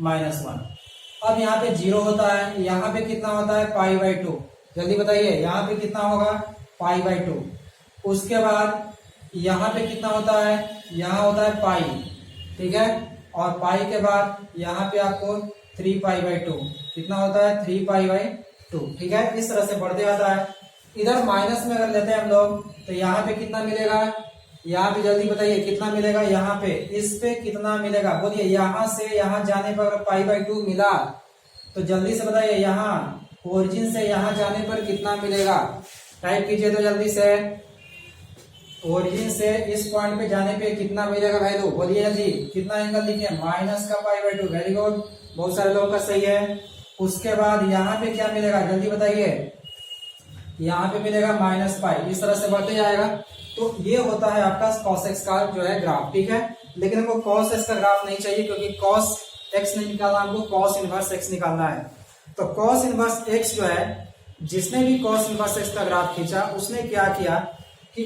-1। अब यहाँ पे 0 होता है, यहाँ पे कितना होता है π/2, जल्दी बताइए, यहाँ पे कितना होगा पाई बाई 2। उसके बाद यहाँ पे कितना होता है, यहाँ होता है पाई, ठीक है। और पाई के बाद यहाँ पे आपको 3 पाई बाई 2 कितना होता है 3 पाई बाई 2, ठीक है। इस तरह से बढ़ते आता है। इधर माइनस में अगर लेते हैं हम लोग तो यहाँ पे कितना मिलेगा, यहाँ पे जल्दी बताइए कितना मिलेगा, यहाँ पे इस पे कितना मिलेगा, बोलिए। यहाँ से यहाँ जाने पर अगर पाई बाई 2 मिला तो जल्दी से बताइए, यहाँ ओरिजिन से यहाँ जाने पर कितना मिलेगा, टाइप कीजिए तो जल्दी से। ओरिजिन से इस पॉइंट पे जाने पे कितना मिलेगा वैल्यू, बोलिए जल्दी। कितना एंगल लिखे, माइनस का पाई बाई 2, वेरी गुड, बहुत सारे लोगों का सही है। उसके बाद यहाँ पे क्या मिलेगा जल्दी बताइए, यहाँ पे मिलेगा माइनस पाई। इस तरह से बढ़ते जाएगा। तो ये होता है आपका cos x का जो है ग्राफ, ठीक है। लेकिन हमको cos x का ग्राफ नहीं चाहिए, क्योंकि cos x नहीं निकालना, हमको cos इनवर्स x निकालना है। तो cos इनवर्स x जो है, जिसने भी cos इनवर्स x का ग्राफ खींचा उसने क्या किया कि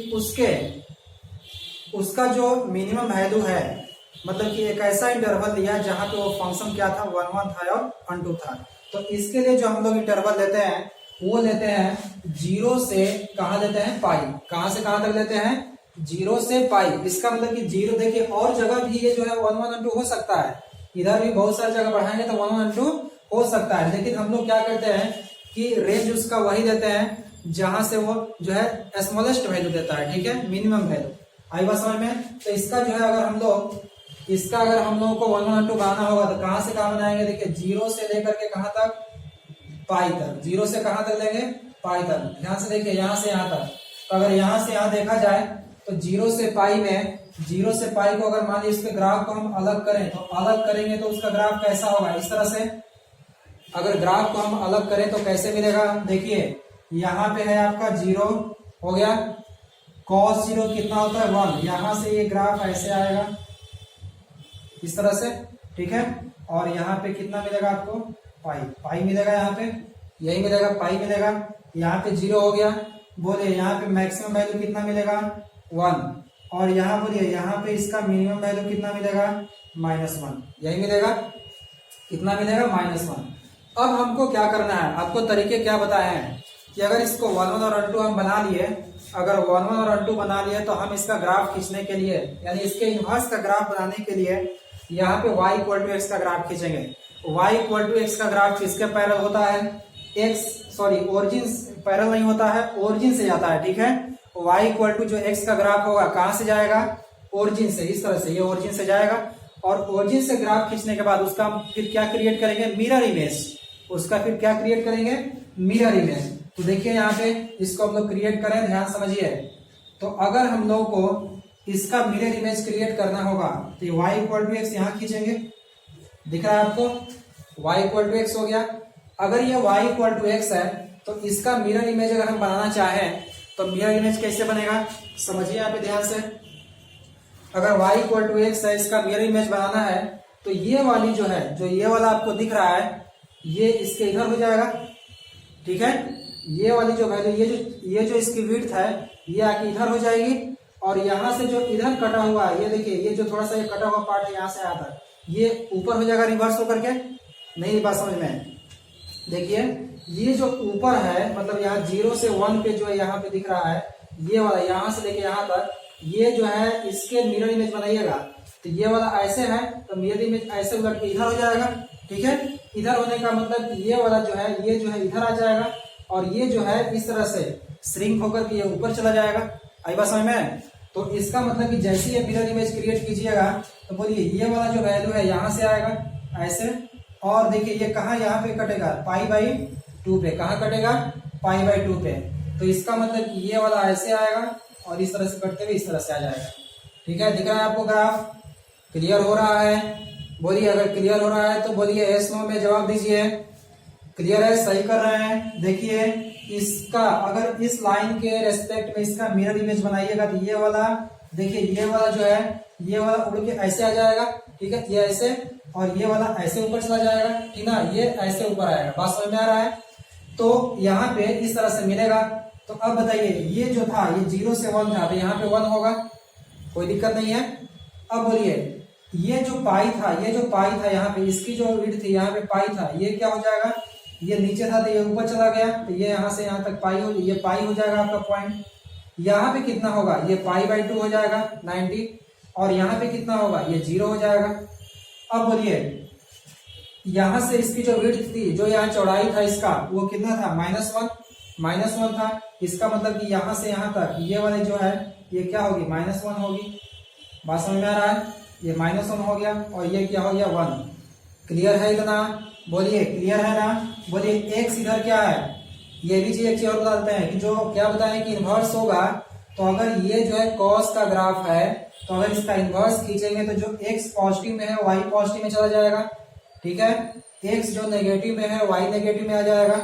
उसका जो मिनिमम वैल्यू है, मतलब कि एक ऐसा इंटरवल लिया जहां पे वो फंक्शन क्या था 1 1 था और 1 2 था। तो इसके लिए जो हम लोग इंटरवल लेते हैं वो लेते हैं 0 से कहाँ लेते हैं पाई, कहाँ से कहाँ तक लेते हैं 0 से पाई। इसका मतलब कि 0, देखिए और जगह भी ये जो है 1 1 2 हो सकता है, इधर भी बहुत सारी जगह बढ़ाएंगे तो 1 1 2 हो सकता है। लेकिन हम लोग क्या करते हैं कि रेंज उसका वही देते हैं जहां से वो जो है स्मॉलेस्ट वैल्यू देता है, ठीक है, मिनिमम वैल्यू। आई बात समझ में। तो इसका जो है अगर हम लोगों को 1 1 2 बनाना होगा तो कहाँ से कहाँ बनाएंगे, देखिए 0 से लेकर के कहाँ तक पाई तक, 0 से कहाँ तक लेंगे पाई तक। ध्यान से देखिए यहाँ से यहाँ तक। तो अगर यहाँ से यहाँ देखा जाए तो 0 से पाई में, 0 से पाई को अगर मान लीजिए इसके ग्राफ को हम अलग करें तो अलग करेंगे तो उसका ग्राफ कैसा होगा, इस तरह से। अगर ग्राफ को हम अलग करें तो कैसे मिलेगा, देखिए यहाँ पे है आपका 0 हो गया, cos 0 कितना होता है 1, यहाँ से ये ग्राफ ऐसे आएगा इस तरह से, ठीक है। और यहाँ पे कितना मिलेगा आपको पाई मिलेगा, यहाँ पे यही मिलेगा, पाई मिलेगा। यहाँ पे 0 हो गया, बोलिए यहाँ पे मैक्सिमम वैल्यू कितना मिलेगा 1, और यहाँ बोलिए यहाँ पे इसका मिनिमम वैल्यू कितना मिलेगा -1, यही मिलेगा, कितना मिलेगा -1। अब हमको क्या करना है, आपको तरीके क्या बताए हैं कि अगर इसको 1 1 और 1 2 हम बना लिए, अगर 1 1 और 1 2 बना लिए तो हम इसका ग्राफ खींचने के लिए, यानी इसके इनवर्स का ग्राफ बनाने के लिए यहाँ पे y = x का ग्राफ खींचेंगे। y = x का ग्राफ किसके पैरेलल होता है, ओरिजिन पैरेलल नहीं होता है, ओरिजिन से जाता है, ठीक है। y जो x का ग्राफ होगा कहाँ से जाएगा, ओरिजिन से, इस तरह से ये ओरिजिन से जाएगा। और ओरिजिन से ग्राफ खींचने के बाद उसका फिर क्या क्रिएट करेंगे, मिरर इमेज, उसका फिर क्या क्रिएट करेंगे, मिरर इमेज। तो देखिए यहाँ पे इसको हम लोग क्रिएट करें, ध्यान समझिए। तो अगर हम लोग को इसका मिरर इमेज क्रिएट करना होगा तो y = x यहाँ खींचेंगे, दिख रहा है आपको, y = x हो गया। अगर ये y = x है तो इसका मिरर इमेज अगर हम बनाना चाहें तो मिरर इमेज कैसे बनेगा, समझिए यहाँ पे ध्यान से। अगर y = x है, इसका मिरर इमेज बनाना है तो ये वाली जो है, जो ये वाला आपको दिख रहा है, ये इसके इधर हो जाएगा, ठीक है। ये वाली जो वैल्यू, ये जो इसकी विड्थ है ये आके इधर हो जाएगी, और यहाँ से जो इधर कटा हुआ है, ये देखिए ये जो थोड़ा सा ये कटा हुआ पार्ट है यहाँ से आता है, ये ऊपर हो जाएगा रिवर्स होकर के। नहीं बात समझ में, देखिए ये जो ऊपर है, मतलब यहाँ 0 से 1 पे जो है यहाँ पे दिख रहा है, ये वाला यहाँ से लेके यहाँ तक, ये जो है इसके मिरर इमेज बनाइएगा। तो ये वाला ऐसे है तो मिरर इमेज ऐसे उलट के इधर हो जाएगा, ठीक है। इधर होने का मतलब ये वाला जो है, ये जो है इधर आ जाएगा, और ये जो है इस तरह से श्रिंक होकर के ये ऊपर चला जाएगा। आई बात समझ में। तो इसका मतलब कि जैसे ये मिरर इमेज क्रिएट कीजिएगा तो बोलिए ये वाला जो वैल्यू है यहाँ से आएगा ऐसे, और देखिए ये कहाँ यहाँ पे कटेगा π/2 पे, कहाँ कटेगा π/2 पे। तो इसका मतलब कि ये वाला ऐसे आएगा और इस तरह से कटते हुए इस तरह से आ जाएगा, ठीक है। दिख रहा है आपको ग्राफ, क्लियर हो रहा है, बोलिए। अगर क्लियर हो रहा है तो बोलिए यस नो में जवाब दीजिए। क्लियर है, सही कर रहे हैं। देखिए इसका अगर इस लाइन के रेस्पेक्ट में इसका मिरर इमेज बनाइएगा तो ये वाला, देखिए ये वाला जो है, ये वाला उड़ के ऐसे आ जाएगा, ठीक है, ये ऐसे, और ये वाला ऐसे ऊपर चला जाएगा, ठीक ना, ये ऐसे ऊपर आएगा। बात समझ में आ रहा है। तो यहाँ पे इस तरह से मिलेगा। तो अब बताइए ये जो था ये 0 से 1 था, तो यहाँ पे 1 होगा, कोई दिक्कत नहीं है। अब बोलिए ये जो पाई था, ये जो पाई था यहाँ पे, इसकी जो विड्थ थी यहाँ पे पाई था, ये क्या हो जाएगा, ये नीचे था तो ये ऊपर चला गया, तो ये यहाँ से यहाँ तक पाई ये पाई हो जाएगा आपका पॉइंट। यहाँ पे कितना होगा, ये पाई/2 हो जाएगा 90, और यहाँ पे कितना होगा, ये 0 हो जाएगा। अब बोलिए यहाँ से इसकी जो विड्थ थी, जो यहाँ चौड़ाई था इसका, वो कितना था, -1 था। इसका मतलब कि यहाँ से यहाँ तक ये वाले जो है ये क्या होगी, -1 होगी। बात समझ में आ रहा है, ये -1 हो गया और ये क्या हो गया 1। क्लियर है इतना, बोलिए क्लियर है ना। बोलिए x इधर क्या है, ये भी चीज एक चीज और बता देते हैं कि जो क्या बताएं कि इन्वर्स होगा, तो अगर ये जो है cos का ग्राफ है, तो अगर इसका इन्वर्स खींचेंगे तो जो x पॉजिटिव में है y पॉजिटिव में चला जाएगा, ठीक है। x जो नेगेटिव में है y नेगेटिव में आ जाएगा,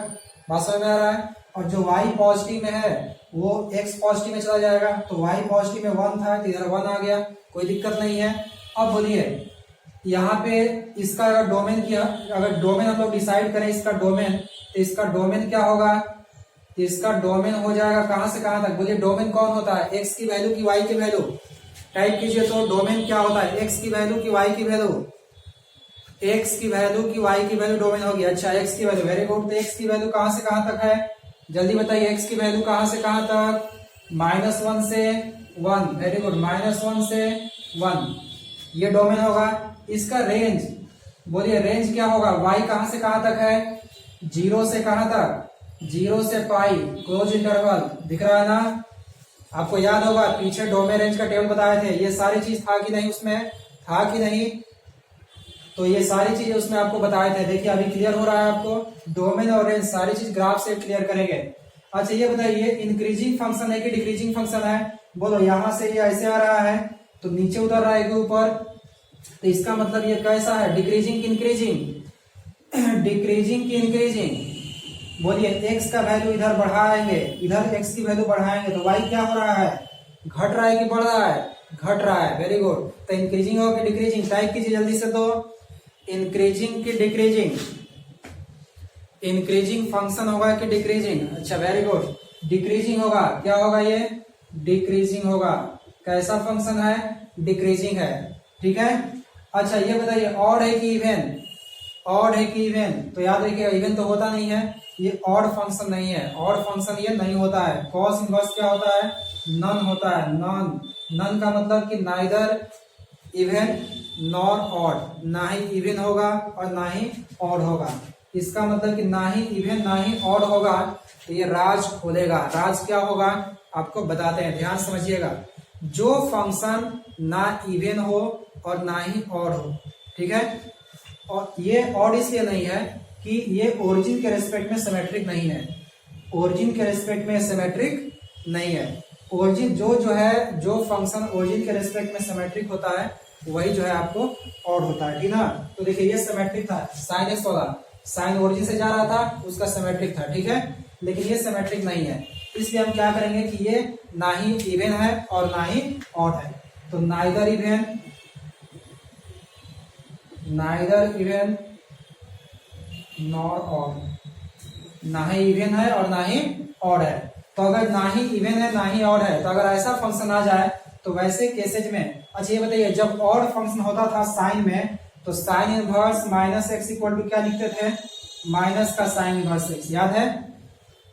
बात समझ में आ रहा है। और जो y पॉजिटिव में है वो x पॉजिटिव में चला जाएगा, तो y पॉजिटिव में 1 था तो इधर 1 आ गया, कोई दिक्कत नहीं है। अब बोलिए यहाँ पे इसका अगर डोमेन किया, अगर डोमेन हम लोग डिसाइड करें इसका डोमेन, तो इसका डोमेन क्या होगा, तो इसका डोमेन हो जाएगा कहां से कहां तक। बोलिए डोमेन कौन होता है, x की वैल्यू की y की वैल्यू, टाइप कीजिए तो डोमेन क्या होता है, x की वैल्यू की y की वैल्यू, x की वैल्यू की y की वैल्यू डोमेन होगी। अच्छा x की वैल्यू, वेरी गुड। तो x की वैल्यू कहां से कहां तक है, जल्दी बताइए, x की वैल्यू कहां से कहां तक, -1 से 1, वेरी गुड, -1 से 1, ये डोमेन होगा। इसका रेंज, बोलिए रेंज क्या होगा, y कहां से कहां तक है, 0 से कहां तक, 0 से पाई, क्लोज इंटरवल, दिख रहा है ना। आपको याद होगा पीछे डोमेन रेंज का टेबल बताए थे, ये सारी चीज था कि नहीं, उसमें था कि नहीं, तो ये सारी चीजें उसमें आपको बताए थे। देखिए अभी क्लियर हो रहा है आपको, डोमेन और रेंज सारी चीज ग्राफ से क्लियर करेंगे। अच्छा ये बताइए इंक्रीजिंग फंक्शन है कि डिक्रीजिंग फंक्शन है, बोलो। यहां से ये ऐसे आ रहा है तो नीचे उतर रहा है ऊपर, तो इसका मतलब ये कैसा है, डिक्रीजिंग की इंक्रीजिंग, डिक्रीजिंग की इंक्रीजिंग। बोलिए x का वैल्यू इधर बढ़ाएंगे, इधर x की वैल्यू बढ़ाएंगे तो y क्या हो रहा है, घट रहा है कि बढ़ रहा है, घट रहा है, वेरी गुड। तो इंक्रीजिंग होगा कि डिक्रीजिंग, टाइप कीजिए जल्दी से, तो इंक्रीजिंग की डिक्रीजिंग, इंक्रीजिंग फंक्शन होगा कि डिक्रीजिंग, अच्छा वेरी गुड, डिक्रीजिंग होगा। क्या होगा ये, डिक्रीजिंग होगा। कैसा फंक्शन है, डिक्रीजिंग है, ठीक है। अच्छा ये बताइए ऑड है कि इवन, ऑड है कि इवन, तो याद रखिएगा इवन तो होता नहीं है, ये ऑड फंक्शन नहीं है, ऑड फंक्शन ये नहीं होता है। कॉस इनवर्स क्या होता है, नन होता है, नन। नन का मतलब कि नाइदर इवन नॉर ऑड, ना ही इवन होगा और ना ही ऑड होगा। इसका मतलब कि ना ही इवन ना ही ऑड होगा, तो ये राज खोलेगा। राज क्या होगा आपको बताते हैं, ध्यान समझिएगा। जो फंक्शन ना इवन हो और ना ही ऑड हो, ठीक है। और ये ऑड इसलिए नहीं है कि ये ओरिजिन के रेस्पेक्ट में सिमेट्रिक नहीं है, ओरिजिन के रेस्पेक्ट में सिमेट्रिक नहीं है। ओरिजिन जो है, जो फंक्शन ओरिजिन के रेस्पेक्ट में सिमेट्रिक होता है वही जो है आपको ऑड होता है, ठीक ना। तो देखिए ये सिमेट्रिक था, साइन एक्स वाला, साइन ओरिजिन से जा रहा था, उसका सिमेट्रिक था, ठीक है। लेकिन ये सिमेट्रिक नहीं है, इसलिए हम क्या करेंगे कि ये ना ही इवन है और ना ही ऑड है। तो neither even, neither even nor odd, ना ही इवन है और ना ही ऑड है। तो अगर ना ही इवन है ना ही ऑड है, तो अगर ऐसा फंक्शन आ जाए तो वैसे केसेज में, अच्छा ये बताइए जब ऑड फंक्शन होता था साइन में, तो sine inverse minus x equal to क्या लिखते थे, माइनस का साइन इनवर्स एक्स, याद है,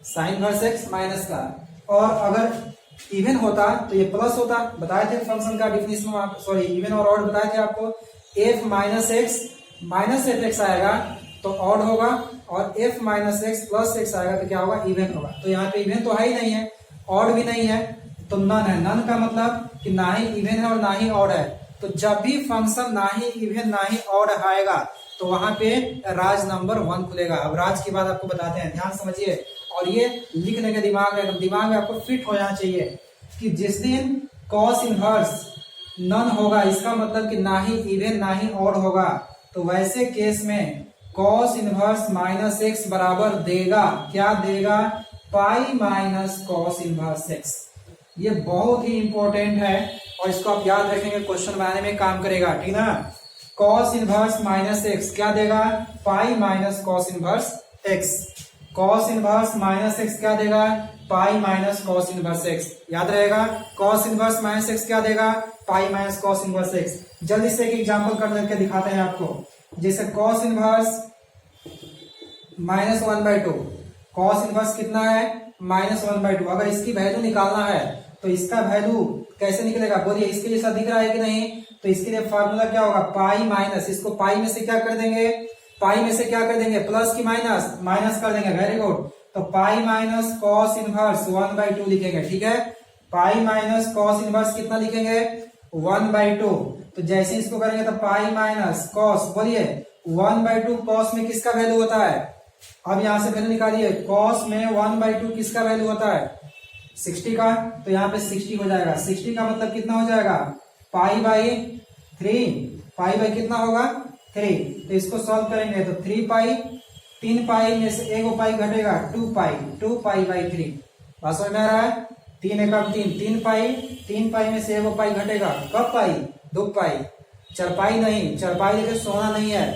साइन इनवर्स एक्स माइनस का। और अगर इवन होता तो ये प्लस होता, बताए थे फंक्शन का डिफिनेशन, सॉरी इवन और ऑड बताए थे आपको। F minus x minus F x आएगा तो ऑड होगा, और F minus x plus x आएगा तो क्या होगा, इवन होगा। तो यहाँ पे इवन तो है ही नहीं है, ऑड भी नहीं है, तो नन है। नन का मतलब कि ना ही इवन है और ना ही ऑड है। तो जब भी फंक्शन ना ही इवन ना ही ऑड आएगा तो वहां पे राज नंबर 1 खुलेगा। अब राज की बात आपको बताते हैं, ध्यान समझिए, और ये लिखने के दिमाग में आपको फिट हो जाना चाहिए कि जिस दिन कॉस इनवर्स नन होगा, इसका मतलब कि ना ही इवन ना ही ऑड होगा, तो वैसे केस में कॉस इनवर्स माइनस एक्स बराबर देगा, क्या देगा, pi minus cos inverse x. ये बहुत ही इंपॉर्टेंट है और इसको आप याद रखेंगे, क्वेश्चन बनाने में काम करेगा, ठीक ना। कॉस इनवर्स माइनस एक्स क्या देगा, pi minus cos inverse x. Cos inverse minus x क्या देगा, pi minus cos inverse x, याद रहेगा। कॉस इनवर्स माइनस एक्स क्या देगा, pi minus cos inverse x. जल्दी से एक एग्जांपल करके दिखाते हैं आपको, जैसे कॉस इनवर्स -1/2। कॉस इनवर्स कितना है? -1/2। अगर इसकी वैल्यू निकालना है तो इसका वैल्यू कैसे निकलेगा? बोलिए, इसके जैसा दिख रहा है कि नहीं? तो इसके लिए फॉर्मूला क्या होगा? पाई माइनस, इसको पाई में से क्या कर देंगे? पाई में से क्या कर देंगे? प्लस की माइनस? माइनस कर देंगे। Very good. तो पाई माइनस कॉस इनवर्स 1/2 लिखेंगे। ठीक है, पाई माइनस कॉस इनवर्स कितना लिखेंगे? 1/2। तो जैसे इसको करेंगे तो पाई माइनस कॉस, बोलिए 1/2 कॉस में किसका वैल्यू होता है? अब यहां से वैल्यू निकालिए। कॉस में 1/2 किसका वैल्यू होता है? 60 का। तो यहाँ पे 60 हो जाएगा। 60 का मतलब कितना हो जाएगा? Pi by 3। पाई बाई कितना होगा? 3। तो इसको सॉल्व करेंगे तो 3 पाई, 3 पाई में से एक पाई घटेगा 2 पाई, 2 पाई बाई 3। बात समझ में आ रहा है? 3 एकम 3, 3 पाई, 3 पाई में से एक पाई घटेगा। कब पाई? 2 पाई। चरपाई नहीं, चरपाई देखिए सोना नहीं है,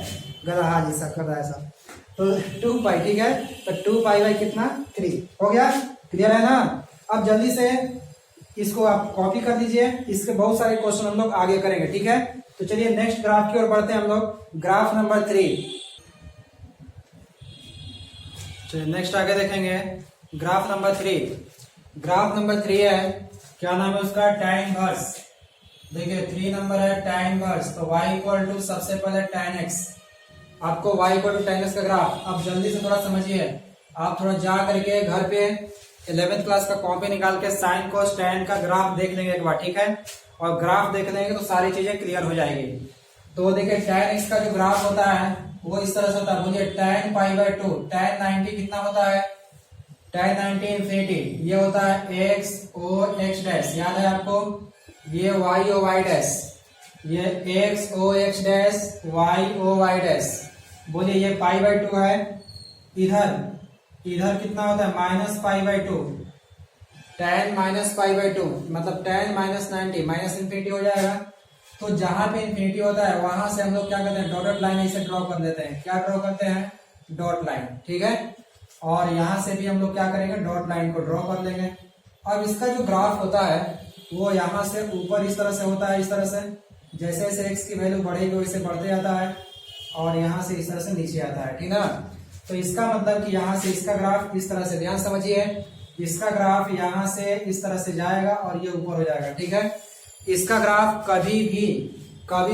गधा जैसा कर रहा है ऐसा। तो 2 पाई। ठीक है, तो 2 पाई बाई कितना? 3 हो गया। क्लियर है ना? अब जल्दी से इसको आप कॉपी कर दीजिए। इसके बहुत सारे क्वेश्चन हम लोग आगे करेंगे। ठीक है, तो चलिए नेक्स्ट ग्राफ की ओर बढ़ते हैं हम लोग। Graph number 3। चलिए नेक्स्ट आगे देखेंगे। Graph number 3। ग्राफ नंबर 3 है, क्या नाम है उसका? tan inverse. देखिए 3 नंबर है tan इनवर्स। तो y इक्वल टू सबसे पहले tan x। आपको y equal to tan x का ग्राफ अब जल्दी से थोड़ा समझिए। आप थोड़ा जा करके घर पे 11th क्लास का कॉपी निकाल के साइन कोस tan का ग्राफ देख लेंगे एक बार। ठीक है, और ग्राफ देख लेंगे तो सारी चीजें क्लियर हो जाएगी। तो देखिए tan x का जो ग्राफ होता है वो इस तरह से होता है। बोलिए tan π/2। tan 90 कितना होता है? tan 90 infinity. ये होता है x o x डैश, याद है आपको? ये y o y डैश, ये x o x dash, y o y dash. बोलिए ये π/2 है। इधर कितना होता है? -π/2। tan -π/2 मतलब tan -90 माइनस इंफिनिटी हो जाएगा। तो जहां पे इंफिनिटी होता है वहां से हम लोग क्या करते हैं? डॉटेड लाइन ऐसे ड्रॉ कर देते हैं। क्या ड्रॉ करते हैं? Dot line. ठीक है, और यहां से भी हम लोग क्या करेंगे? डॉट लाइन को ड्रॉ कर लेंगे। अब इसका जो ग्राफ होता है वो यहाँ से ऊपर इस तरह से होता है, इस तरह से। जैसे जैसे x की वैल्यू बढ़ेगी वैसे बढ़ते जाता है, और यहाँ से इस तरह से नीचे आता है। ठीक है ना? तो इसका मतलब कि यहाँ से इसका ग्राफ इस तरह से, ध्यान समझिए, इसका ग्राफ यहाँ से इस तरह से जाएगा और ये ऊपर हो जाएगा। ठीक है, इसका ग्राफ कभी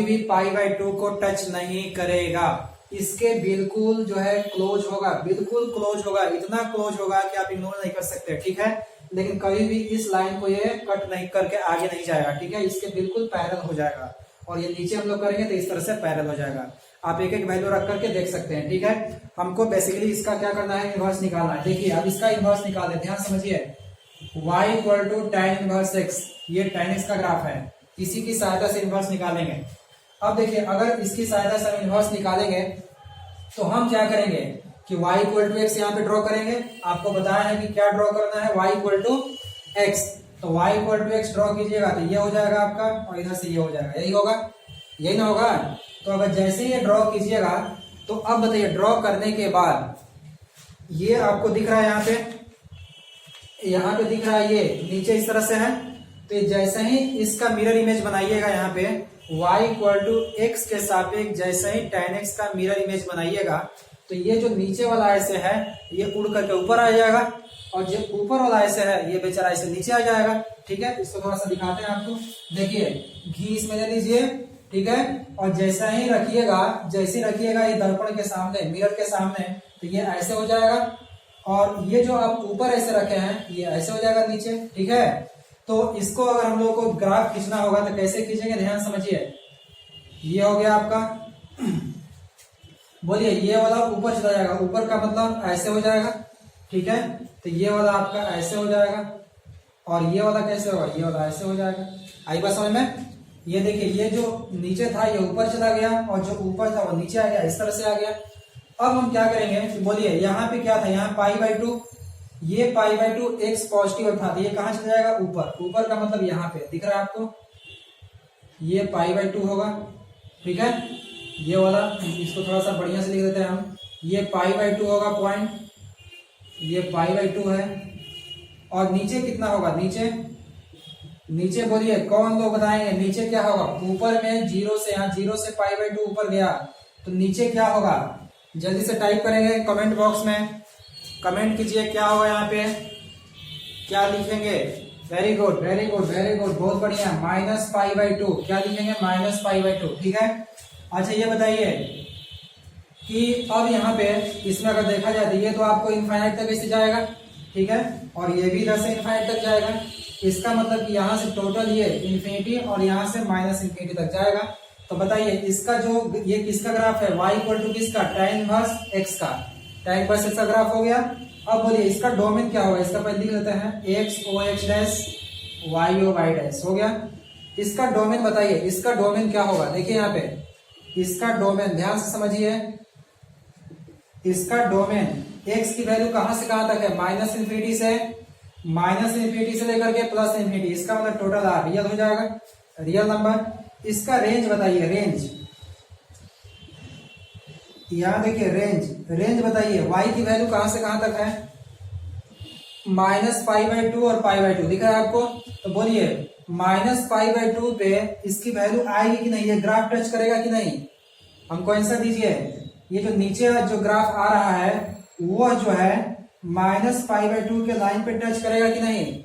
भी π/2 को टच नहीं करेगा। इसके बिल्कुल जो है क्लोज होगा, बिल्कुल क्लोज होगा, इतना क्लोज होगा कि आप इग्नोर नहीं कर सकते। ठीक है, लेकिन कभी भी इस लाइन को ये कट नहीं करके आगे नहीं जाएगा। ठीक है, इसके बिल्कुल पैरेलल हो जाएगा, और ये नीचे हम लोग करेंगे तो इस तरह से पैरेलल हो जाएगा। आप एक एक वैल्यू रख करके देख सकते हैं। ठीक है, हमको बेसिकली इसका क्या करना है? इनवर्स निकालना है। देखिए अब इसका इनवर्स निकाल दें, ध्यान समझिए। y equal to tan inverse x, ये tan x का ग्राफ है। इसी की सहायता से इनवर्स निकालेंगे। अब देखिए अगर इसकी सहायता से हम इनवर्स निकालेंगे तो हम क्या करेंगे कि y इक्वल टू x यहाँ पे ड्रॉ करेंगे। आपको बताया है कि क्या ड्रॉ करना है? y equal to x। तो y equal to x draw कीजिएगा तो ये हो जाएगा आपका, और इधर से ये हो जाएगा। यही होगा, यही ना होगा? तो अगर जैसे ये ड्रॉ कीजिएगा तो अब बताइए, ड्रॉ करने के बाद ये आपको दिख रहा है यहाँ पे दिख रहा है, ये नीचे इस तरह से है। तो जैसे ही इसका मिरर इमेज बनाइएगा यहाँ पे y इक्वल टू x के सापेक्ष जैसे ही tan x का मिरर इमेज बनाइएगा तो ये जो नीचे वाला ऐसे है ये उड़ करके ऊपर आ जाएगा, और जो ऊपर वाला ऐसे है ये बेचारा ऐसे नीचे आ जाएगा। ठीक है, इसको थोड़ा सा दिखाते हैं आपको। देखिए घी इसमें ले लीजिए। ठीक है, और जैसा ही रखिएगा ये दर्पण के सामने, मिरर के सामने, तो ये ऐसे हो जाएगा, और ये जो आप ऊपर ऐसे रखे हैं ये ऐसे हो जाएगा नीचे। ठीक है, तो इसको अगर हम लोग को ग्राफ खींचना होगा तो कैसे खींचेंगे? ध्यान समझिए। ये हो गया आपका, बोलिए ये वाला ऊपर चला जाएगा, ऊपर का मतलब ऐसे हो जाएगा। ठीक है, तो ये वाला आपका ऐसे हो जाएगा, और ये वाला कैसे होगा? ये वाला ऐसे हो जाएगा। आई बात समझ में? ये देखिए ये जो नीचे था ये ऊपर चला गया, और जो ऊपर था वो नीचे आ गया, इस तरह से आ गया। अब हम क्या करेंगे? बोलिए यहाँ पे क्या था? यहाँ π/2, ये π/2 x पॉजिटिव था, तो ये कहाँ चला जाएगा? ऊपर। ऊपर का मतलब यहाँ पे दिख रहा है आपको, ये π/2 होगा। ठीक है, ये वाला इसको थोड़ा सा बढ़िया से लिख देते हैं हम। ये π/2 होगा पॉइंट, ये π/2 है। और नीचे कितना होगा? नीचे बोलिए कौन लोग बताएंगे? नीचे क्या होगा? ऊपर में 0 से, यहाँ 0 से π/2 ऊपर गया तो नीचे क्या होगा? जल्दी से टाइप करेंगे कमेंट बॉक्स में, कमेंट कीजिए क्या होगा यहाँ पे, क्या लिखेंगे। Very good very good very good, बहुत बढ़िया। -π/2 क्या लिखेंगे, -π/2। ठीक है। अच्छा ये बताइए कि अब यहाँ पे इसमें अगर देखा जाए तो ये तो आपको इनफाइनाइट तक ऐसे जाएगा, ठीक है, और ये भी इधर से इनफाइनाइट तक जाएगा। इसका मतलब कि यहाँ से टोटल ये इन्फिनिटी और यहाँ से -∞ तक जाएगा। तो बताइए इसका जो ये किसका ग्राफ है, y = किसका, tan इनवर्स x का, tan इनवर्स x का ग्राफ हो गया। अब बोलिए इसका डोमेन क्या होगा, इसका पहले लिख लेते हैं, x o x dash y o y dash हो गया। इसका डोमेन बताइए, इसका डोमेन क्या होगा। देखिए यहाँ पे इसका डोमेन ध्यान से समझिए, इसका डोमेन x की वैल्यू कहां से कहां तक है, -∞ से लेकर के +∞। इसका मतलब टोटल r रियल हो जाएगा, रियल नंबर। इसका रेंज बताइए, रेंज यहां देखिए, रेंज बताइए, y की वैल्यू कहां से कहां तक है, -π/2 और π/2 दिख रहा है आपको। तो बोलिए -π/2 पे इसकी वैल्यू आएगी कि नहीं, ये ग्राफ टच करेगा कि नहीं, हमको आंसर दीजिए। ये जो नीचे जो ग्राफ आ रहा है वो जो है -π/2 के लाइन पे टच करेगा कि नहीं,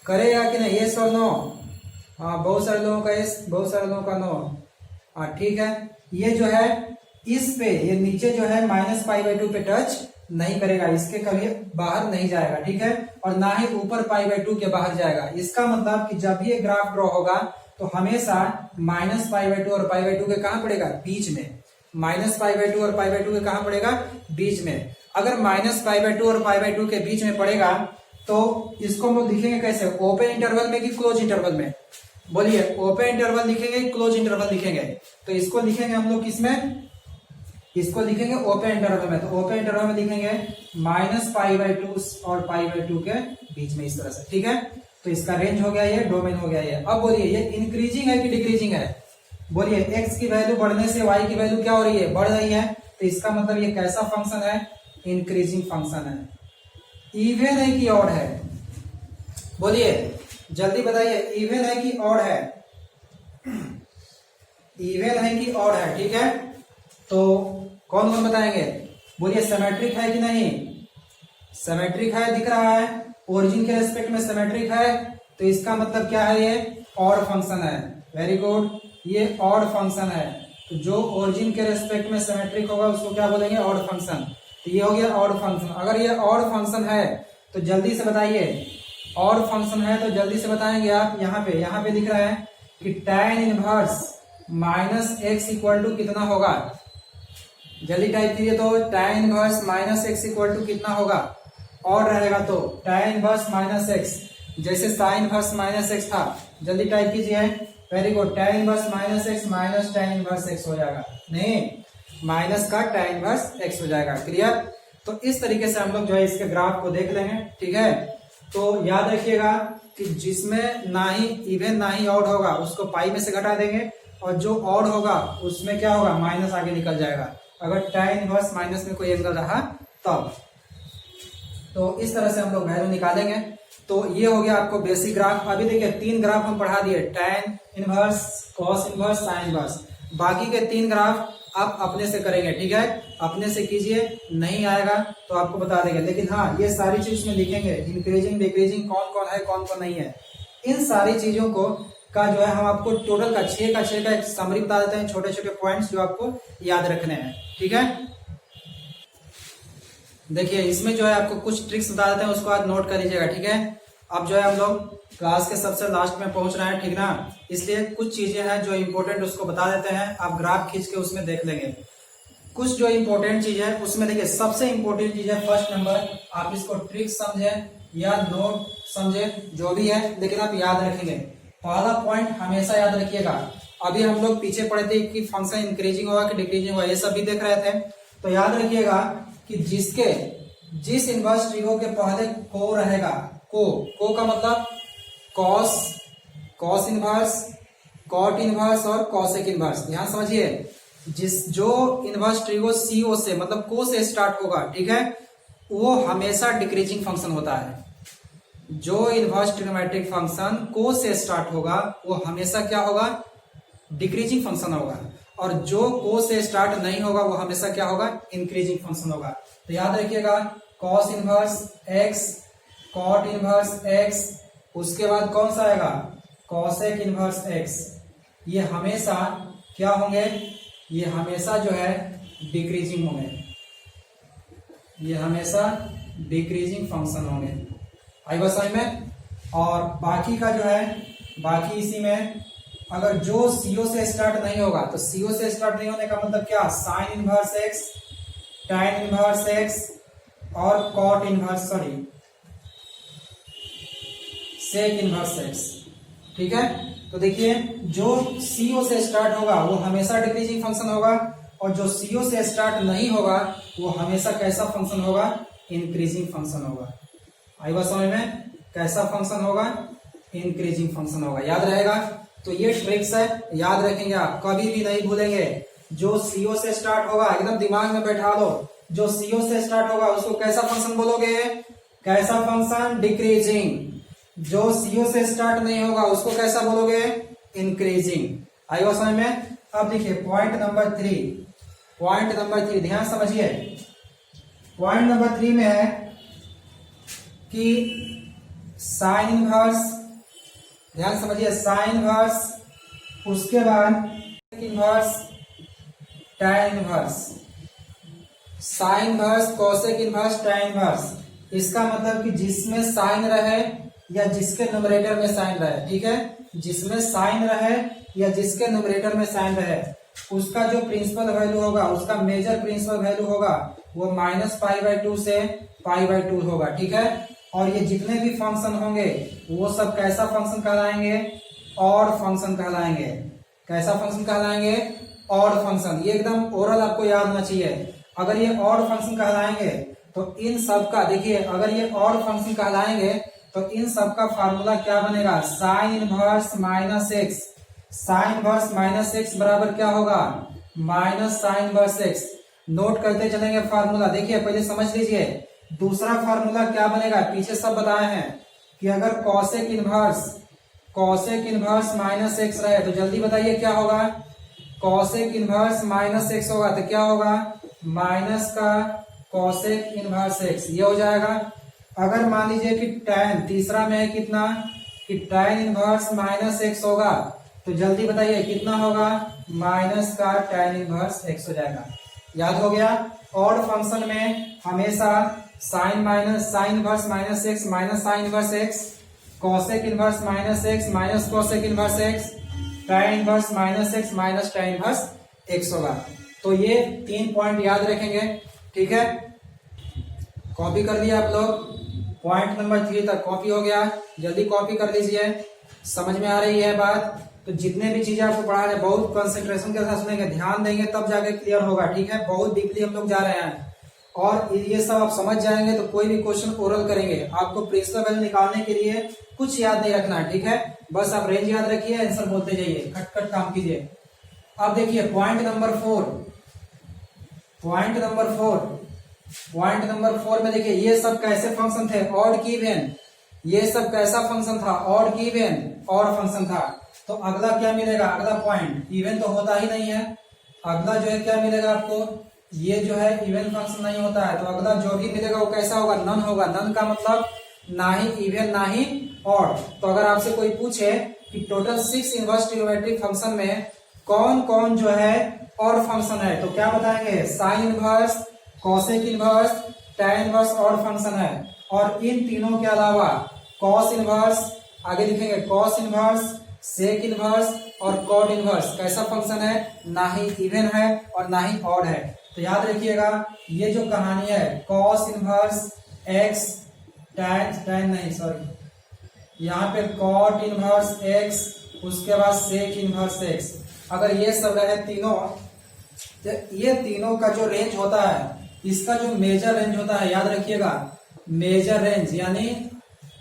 करेगा कि नहीं, यस और नो। हाँ बहुत सारे लोगों का यस, बहुत सारे लोगों का नो। हाँ ठीक है। ये जो है इस पे, ये नीचे जो है -π/2 पे टच नहीं करेगा, इसके कभी बाहर नहीं जाएगा, ठीक है, और ना ही ऊपर π/2 के बाहर जाएगा। इसका मतलब कि जब भी ये ग्राफ ड्रॉ होगा तो हमेशा -π/2 और π/2 के कहां पड़ेगा, बीच में। -π/2 और π/2 के कहां पड़ेगा, बीच में। अगर -π/2 और π/2 के बीच में पड़ेगा तो इसको हम लोग लिखेंगे कैसे, ओपन इंटरवल में कि क्लोज इंटरवल में, बोलिए। ओपन इंटरवल लिखेंगे, क्लोज इंटरवल लिखेंगे। तो इसको लिखेंगे हम लोग किसमें, इसको लिखेंगे ओपन इंटरवल में। तो ओपन इंटरवल में लिखेंगे -π/2 और π/2 के बीच में, इस तरह से, ठीक है। तो इसका रेंज हो गया ये, डोमेन हो गया ये। अब बोलिए ये इंक्रीजिंग है कि डिक्रीजिंग है, बोलिए। x की वैल्यू बढ़ने से y की वैल्यू क्या हो रही है, बढ़ रही है। तो इसका मतलब ये कैसा फंक्शन है, इंक्रीजिंग फंक्शन है। इवन है कि ऑड है, बोलिए जल्दी बताइए, इवन है कि ऑड है, इवन है कि ऑड है, ठीक है। तो कौन कौन बताएंगे, बोलिए सिमेट्रिक है कि नहीं, सिमेट्रिक है, दिख रहा है, ओरिजिन के रेस्पेक्ट में सिमेट्रिक है। तो इसका मतलब क्या है, ये ऑड फंक्शन है। वेरी गुड, ये ऑड फंक्शन है। तो जो ओरिजिन के रेस्पेक्ट में सिमेट्रिक होगा उसको क्या बोलेंगे, ऑड फंक्शन। तो ये हो गया ऑड फंक्शन। अगर ये ऑड फंक्शन है तो जल्दी से बताइए, ऑड फंक्शन है तो जल्दी से बताएंगे आप। यहाँ पे दिख रहा है कि tan इनवर्स -x = कितना होगा, जल्दी टाइप कीजिए। तो tan इनवर्स -x = कितना होगा, और रहेगा तो tan इनवर्स -x, जैसे sin इनवर्स -x था, जल्दी टाइप कीजिए। Very good, tan inverse -x minus tan inverse x हो जाएगा, नहीं माइनस का tan इनवर्स x हो जाएगा। क्लियर। तो इस तरीके से हम लोग जो है इसके ग्राफ को देख लेंगे, ठीक है। तो याद रखिएगा कि जिसमें ना ही इवन ना ही ऑड होगा उसको पाई में से घटा देंगे, और जो ऑड होगा उसमें क्या होगा, माइनस आगे निकल जाएगा, अगर tan इनवर्स माइनस में कोई एंगल रहा तब। तो इस तरह से हम लोग वैल्यू निकालेंगे। तो ये हो गया आपको बेसिक ग्राफ। अभी देखिए 3 ग्राफ हम पढ़ा दिए, tan inverse, cos inverse, sin inverse. बाकी के 3 ग्राफ आप अपने से करेंगे, ठीक है, अपने से कीजिए, नहीं आएगा तो आपको बता देंगे। लेकिन हाँ ये सारी चीज में लिखेंगे, इंक्रीजिंग डिक्रीजिंग कौन कौन है कौन कौन नहीं है, इन सारी चीजों को का जो है हम आपको टोटल का 6 का एक समरी बता देते हैं, छोटे छोटे पॉइंट्स जो आपको याद रखने हैं, ठीक है। देखिए इसमें जो है आपको कुछ ट्रिक्स बता देते हैं, उसको आज नोट कर लीजिएगा, ठीक है। अब जो है हम लोग क्लास के सबसे लास्ट में पहुंच रहे हैं, ठीक ना, इसलिए कुछ चीजें हैं जो इम्पोर्टेंट उसको बता देते हैं। आप ग्राफ खींच के उसमें देख लेंगे कुछ जो इम्पोर्टेंट चीज है उसमें। देखिए सबसे इम्पोर्टेंट चीज है फर्स्ट नंबर, आप इसको ट्रिक समझे या नोट समझे जो भी है, लेकिन आप याद रखेंगे। पहला पॉइंट हमेशा याद रखिएगा। अभी हम लोग पीछे पढ़े थे कि फंक्शन इंक्रीजिंग होगा कि डिक्रीजिंग होगा, ये सब भी देख रहे थे। तो याद रखिएगा कि जिस इनवर्स ट्रिगो के पहले को रहेगा, को का मतलब कॉस इनवर्स, कॉट इनवर्स और कॉसेक इनवर्स। ध्यान समझिए, जो इनवर्स ट्रिगो CO से मतलब को से स्टार्ट होगा, ठीक है, वो हमेशा डिक्रीजिंग फंक्शन होता है। जो इनवर्स ट्रिग्नोमेट्रिक फंक्शन को से स्टार्ट होगा वो हमेशा क्या होगा, डिक्रीजिंग फंक्शन होगा। और जो को से स्टार्ट नहीं होगा वो हमेशा क्या होगा, इंक्रीजिंग फंक्शन होगा। तो याद रखिएगा cos inverse x, cot inverse x, उसके बाद कौन सा आएगा, कॉसेक इनवर्स एक्स। ये हमेशा क्या होंगे, ये हमेशा जो है डिक्रीजिंग होंगे, ये हमेशा डिक्रीजिंग फंक्शन होंगे। आई बात समझ में। और बाकी का जो है, बाकी इसी में अगर जो सीओ से स्टार्ट नहीं होगा, तो सीओ से स्टार्ट नहीं होने का मतलब क्या, sine inverse x, tan inverse x और cot inverse, sorry sec inverse x. ठीक है, तो देखिए जो सीओ से स्टार्ट होगा वो हमेशा डिक्रीजिंग फंक्शन होगा, और जो सीओ से स्टार्ट नहीं होगा वो हमेशा कैसा फंक्शन होगा, इंक्रीजिंग फंक्शन होगा। आई बात समझ में, कैसा फंक्शन होगा, इंक्रीजिंग फंक्शन होगा। याद रहेगा। तो ये ट्रिक्स है, याद रखेंगे आप, कभी भी नहीं भूलेंगे। जो सीओ से स्टार्ट होगा एकदम दिमाग में बैठा लो, जो सीओ से स्टार्ट होगा उसको कैसा फंक्शन बोलोगे, कैसा फंक्शन, डिक्रीजिंग। जो सीओ से स्टार्ट नहीं होगा उसको कैसा बोलोगे, इंक्रीजिंग। आई बात समझ में। अब देखिए पॉइंट नंबर 3, पॉइंट नंबर 3 ध्यान समझिए। पॉइंट नंबर 3 में है कि साइन इनवर्स, ध्यान समझिए, साइन इनवर्स, उसके बाद inverse, tan inverse, sine inverse, cosec inverse, tan inverse. इसका मतलब कि जिसमें साइन रहे या जिसके न्यूमरेटर में साइन रहे, ठीक है, जिसमें साइन रहे या जिसके न्यूमरेटर में साइन रहे, उसका जो प्रिंसिपल वैल्यू होगा, उसका मेजर प्रिंसिपल वैल्यू होगा वो -π/2 से π/2 होगा। ठीक है, और ये जितने भी फंक्शन होंगे वो सब कैसा फंक्शन कहलाएंगे, ऑड फंक्शन कहलाएंगे। कैसा फंक्शन कहलाएंगे, ऑड फंक्शन। ये एकदम ओरल आपको याद होना चाहिए। अगर ये ऑड फंक्शन कहलाएंगे तो इन सब का, देखिए अगर ये ऑड फंक्शन कहलाएंगे तो इन सब का फार्मूला क्या बनेगा, sign inverse minus x. Sign inverse minus x बराबर क्या होगा, minus sine inverse x. Note करते चलेंगे फार्मूला। देखिए पहले समझ लीजिए दूसरा फार्मूला क्या बनेगा, पीछे सब बताए हैं कि अगर कॉसेक इनवर्स माइनस एक्स रहे तो जल्दी बताइए क्या होगा, कॉसेक इनवर्स माइनस एक्स होगा तो क्या होगा, माइनस का कॉसेक इनवर्स एक्स, ये हो जाएगा। अगर मान लीजिए कि tan, तीसरा में है कितना, कि tan इनवर्स माइनस एक्स होगा तो जल्दी बताइए कितना होगा, माइनस का tan इनवर्स एक्स हो जाएगा। याद हो गया। ऑड फंक्शन में हमेशा sign inverse minus x minus sine inverse x, cosec inverse minus x minus cosec inverse x, tan inverse minus x minus tan inverse x होगा। तो ये 3 पॉइंट याद रखेंगे। ठीक है, कॉपी कर लिया आप लोग, पॉइंट नंबर 3 तक कॉपी हो गया, जल्दी कॉपी कर लीजिए। समझ में आ रही है बात। तो जितने भी चीजें आपको पढ़ा है बहुत कंसंट्रेशन के साथ सुनेंगे, ध्यान देंगे तब जाके क्लियर होगा। ठीक है, बहुत डीपली हम लोग जा रहे हैं और ये सब आप समझ जाएंगे तो कोई भी क्वेश्चन ओरल करेंगे आपको प्रिंसिपल वैल्यू निकालने के लिए कुछ याद नहीं रखना है। ठीक है, बस आप रेंज याद रखिए, आंसर बोलते जाइए, खटखट काम कीजिए। अब देखिए पॉइंट नंबर 4, पॉइंट नंबर 4 में देखिए ये सब कैसे फंक्शन थे, ऑड की इवन। ये सब कैसा फंक्शन था, ऑड की इवन, ऑड फंक्शन था। तो अगला क्या मिलेगा, अगला पॉइंट, इवन तो होता ही नहीं है। अगला जो है क्या मिलेगा आपको, ये जो है इवन फंक्शन नहीं होता है, तो अगला जो भी मिलेगा वो कैसा होगा, नन होगा। नन का मतलब ना ही इवन ना ही ऑड। तो अगर आपसे कोई पूछे कि टोटल 6 इनवर्स ट्रिग्नोमेट्रिक फंक्शन में कौन कौन जो है ऑड फंक्शन है, तो क्या बताएंगे, sine inverse, cosec inverse, tan inverse odd function है। और इन तीनों के अलावा कॉस इनवर्स, आगे लिखेंगे कॉस इनवर्स, सेक इनवर्स और कॉड इनवर्स कैसा फंक्शन है, ना ही इवन है और ना ही ऑड है। तो याद रखिएगा ये जो कहानी है, कॉस इनवर्स एक्स, tan नहीं सॉरी, यहाँ पे कॉट इनवर्स एक्स, उसके बाद सेक इनवर्स एक्स। अगर ये सब रहे तीनों, तो ये तीनों का जो रेंज होता है, इसका जो मेजर रेंज होता है, याद रखिएगा मेजर रेंज, यानी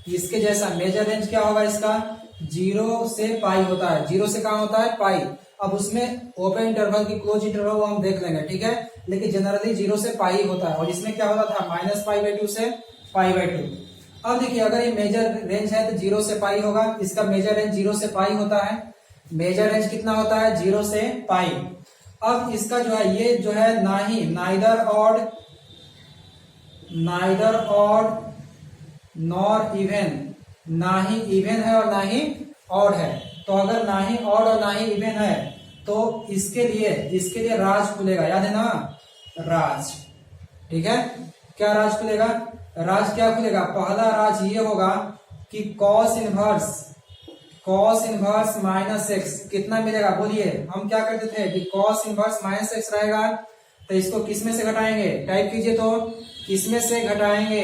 इसके जैसा मेजर रेंज क्या होगा इसका, 0 से पाई होता है। 0 से कहाँ होता है, पाई। अब उसमें ओपन इंटरवल की क्लोज इंटरवल वो हम देख लेंगे। ठीक है, लेकिन जनरली 0 से पाई होता है। और इसमें क्या होता था, -π/2 से π/2। अब देखिए अगर ये मेजर रेंज है तो 0 से पाई होगा, इसका मेजर रेंज 0 से पाई होता है। मेजर रेंज कितना होता है, 0 से पाई। अब इसका जो है ये जो है ना ही नाइदर ऑड नॉर इवन, ना ही इवन है और ना ही ऑड है। तो अगर ना ही ऑड और ना ही इवन है तो इसके लिए राज खुलेगा, याद है ना, राज। ठीक है, क्या राज खुलेगा? राज क्या खुलेगा? पहला राज ये होगा कि कॉस इनवर्स माइनस एक्स कितना मिलेगा? बोलिए, हम क्या करते थे कि कॉस इनवर्स माइनस एक्स रहेगा तो इसको किस में से घटाएंगे? टाइप कीजिए तो, किस में से घटाएंगे?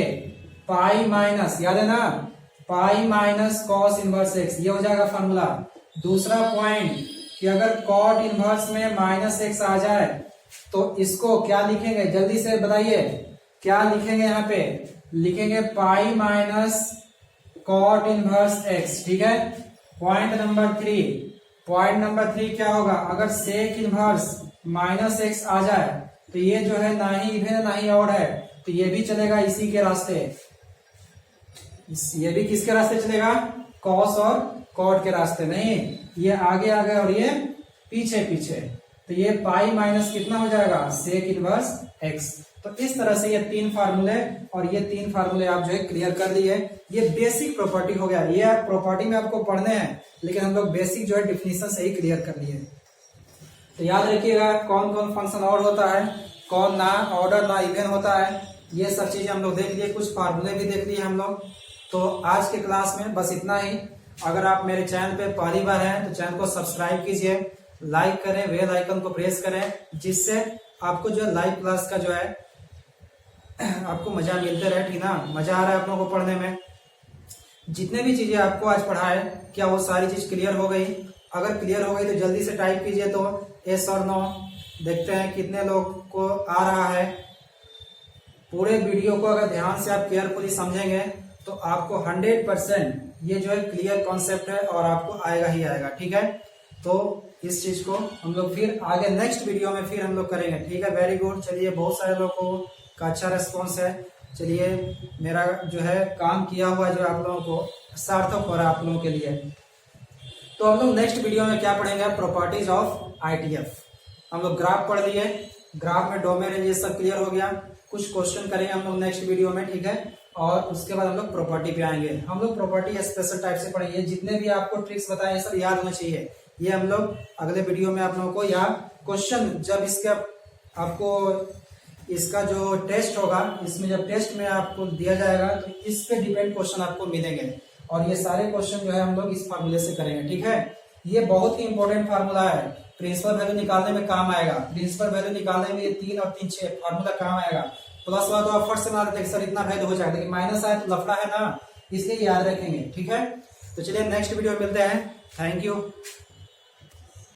पाई माइनस, याद है ना, pi minus cos inverse x, ये हो जाएगा फॉर्मूला। दूसरा पॉइंट कि अगर कॉट इनवर्स में माइनस एक्स आ जाए तो इसको क्या लिखेंगे? जल्दी से बताइए, क्या लिखेंगे? यहाँ पे लिखेंगे pi minus cot inverse x. ठीक है, पॉइंट नंबर थ्री क्या होगा? अगर सेक इनवर्स माइनस एक्स आ जाए तो ये जो है ना ही इवन ना ही ऑड है, तो ये भी चलेगा इसी के रास्ते, ये भी किसके रास्ते चलेगा? कॉस और कॉट के रास्ते। नहीं, ये आगे आगे और ये पीछे पीछे, तो ये पाई माइनस कितना हो जाएगा? Sec inverse x. तो इस तरह से ये तीन फार्मूले और ये तीन फार्मूले आप जो है क्लियर कर लिए। ये बेसिक प्रॉपर्टी हो गया, ये प्रॉपर्टी में आपको पढ़ने हैं लेकिन हम लोग बेसिक जो है डिफिनीशन से ही क्लियर कर लिए। तो याद रखिएगा कौन कौन फंक्शन ऑड होता है, कौन ना ऑर्डर ना इवन होता है, ये सब चीजें हम लोग देख लिए, कुछ फार्मूले भी देख लिए हम लोग। तो आज के क्लास में बस इतना ही। अगर आप मेरे चैनल पे पहली बार हैं तो चैनल को सब्सक्राइब कीजिए, लाइक करें, बेल आइकन को प्रेस करें, जिससे आपको जो है लाइव क्लास का जो है आपको मजा मिलते रहे। ठीक ना, मजा आ रहा है आप लोगों को पढ़ने में? जितने भी चीजें आपको आज पढ़ाए क्या वो सारी चीज क्लियर हो गई? अगर क्लियर हो गई तो जल्दी से टाइप कीजिए तो यस और नो। देखते हैं कितने लोग को आ रहा है। पूरे वीडियो को अगर ध्यान से आप केयरफुली समझेंगे तो आपको 100% ये जो है क्लियर कॉन्सेप्ट है और आपको आएगा ही आएगा। ठीक है, तो इस चीज को हम लोग फिर आगे नेक्स्ट वीडियो में फिर हम लोग करेंगे। ठीक है, वेरी गुड। चलिए, बहुत सारे लोगों का अच्छा रेस्पॉन्स है। चलिए, मेरा जो है काम किया हुआ जो आप लोगों को सार्थक हो रहा है आप लोगों के लिए। तो हम लोग नेक्स्ट वीडियो में क्या पढ़ेंगे? Properties of ITF. हम लोग ग्राफ पढ़ लिए, ग्राफ में डोमेन रेंज ये सब क्लियर हो गया। कुछ क्वेश्चन करेंगे हम लोग नेक्स्ट वीडियो में। ठीक है, और उसके बाद हम लोग प्रॉपर्टी पे आएंगे। हम लोग प्रॉपर्टी स्पेशल टाइप से पढ़ेंगे। जितने भी आपको ट्रिक्स बताए ये सब याद होना चाहिए। ये हम लोग अगले वीडियो में आप लोगों को, या क्वेश्चन जब इसका आपको इसका जो टेस्ट होगा, इसमें जब टेस्ट में आपको दिया जाएगा तो इस पे डिपेंड क्वेश्चन आपको मिलेंगे और ये सारे क्वेश्चन जो है हम लोग इस फार्मूले से करेंगे। ठीक है, ये बहुत ही इंपॉर्टेंट फार्मूला है, प्रिंसिपल वैल्यू निकालने में काम आएगा। प्रिंसिपल वैल्यू निकालने में ये 3 और 3 6 फार्मूला काम आएगा। प्लस वाला तो आप फर्स्ट से बना देते सर इतना वैल्यू हो जाएगा, लेकिन माइनस आए तो लफड़ा है ना, इसलिए याद रखेंगे। ठीक है, तो चलिए नेक्स्ट वीडियो में मिलते हैं। Thank you.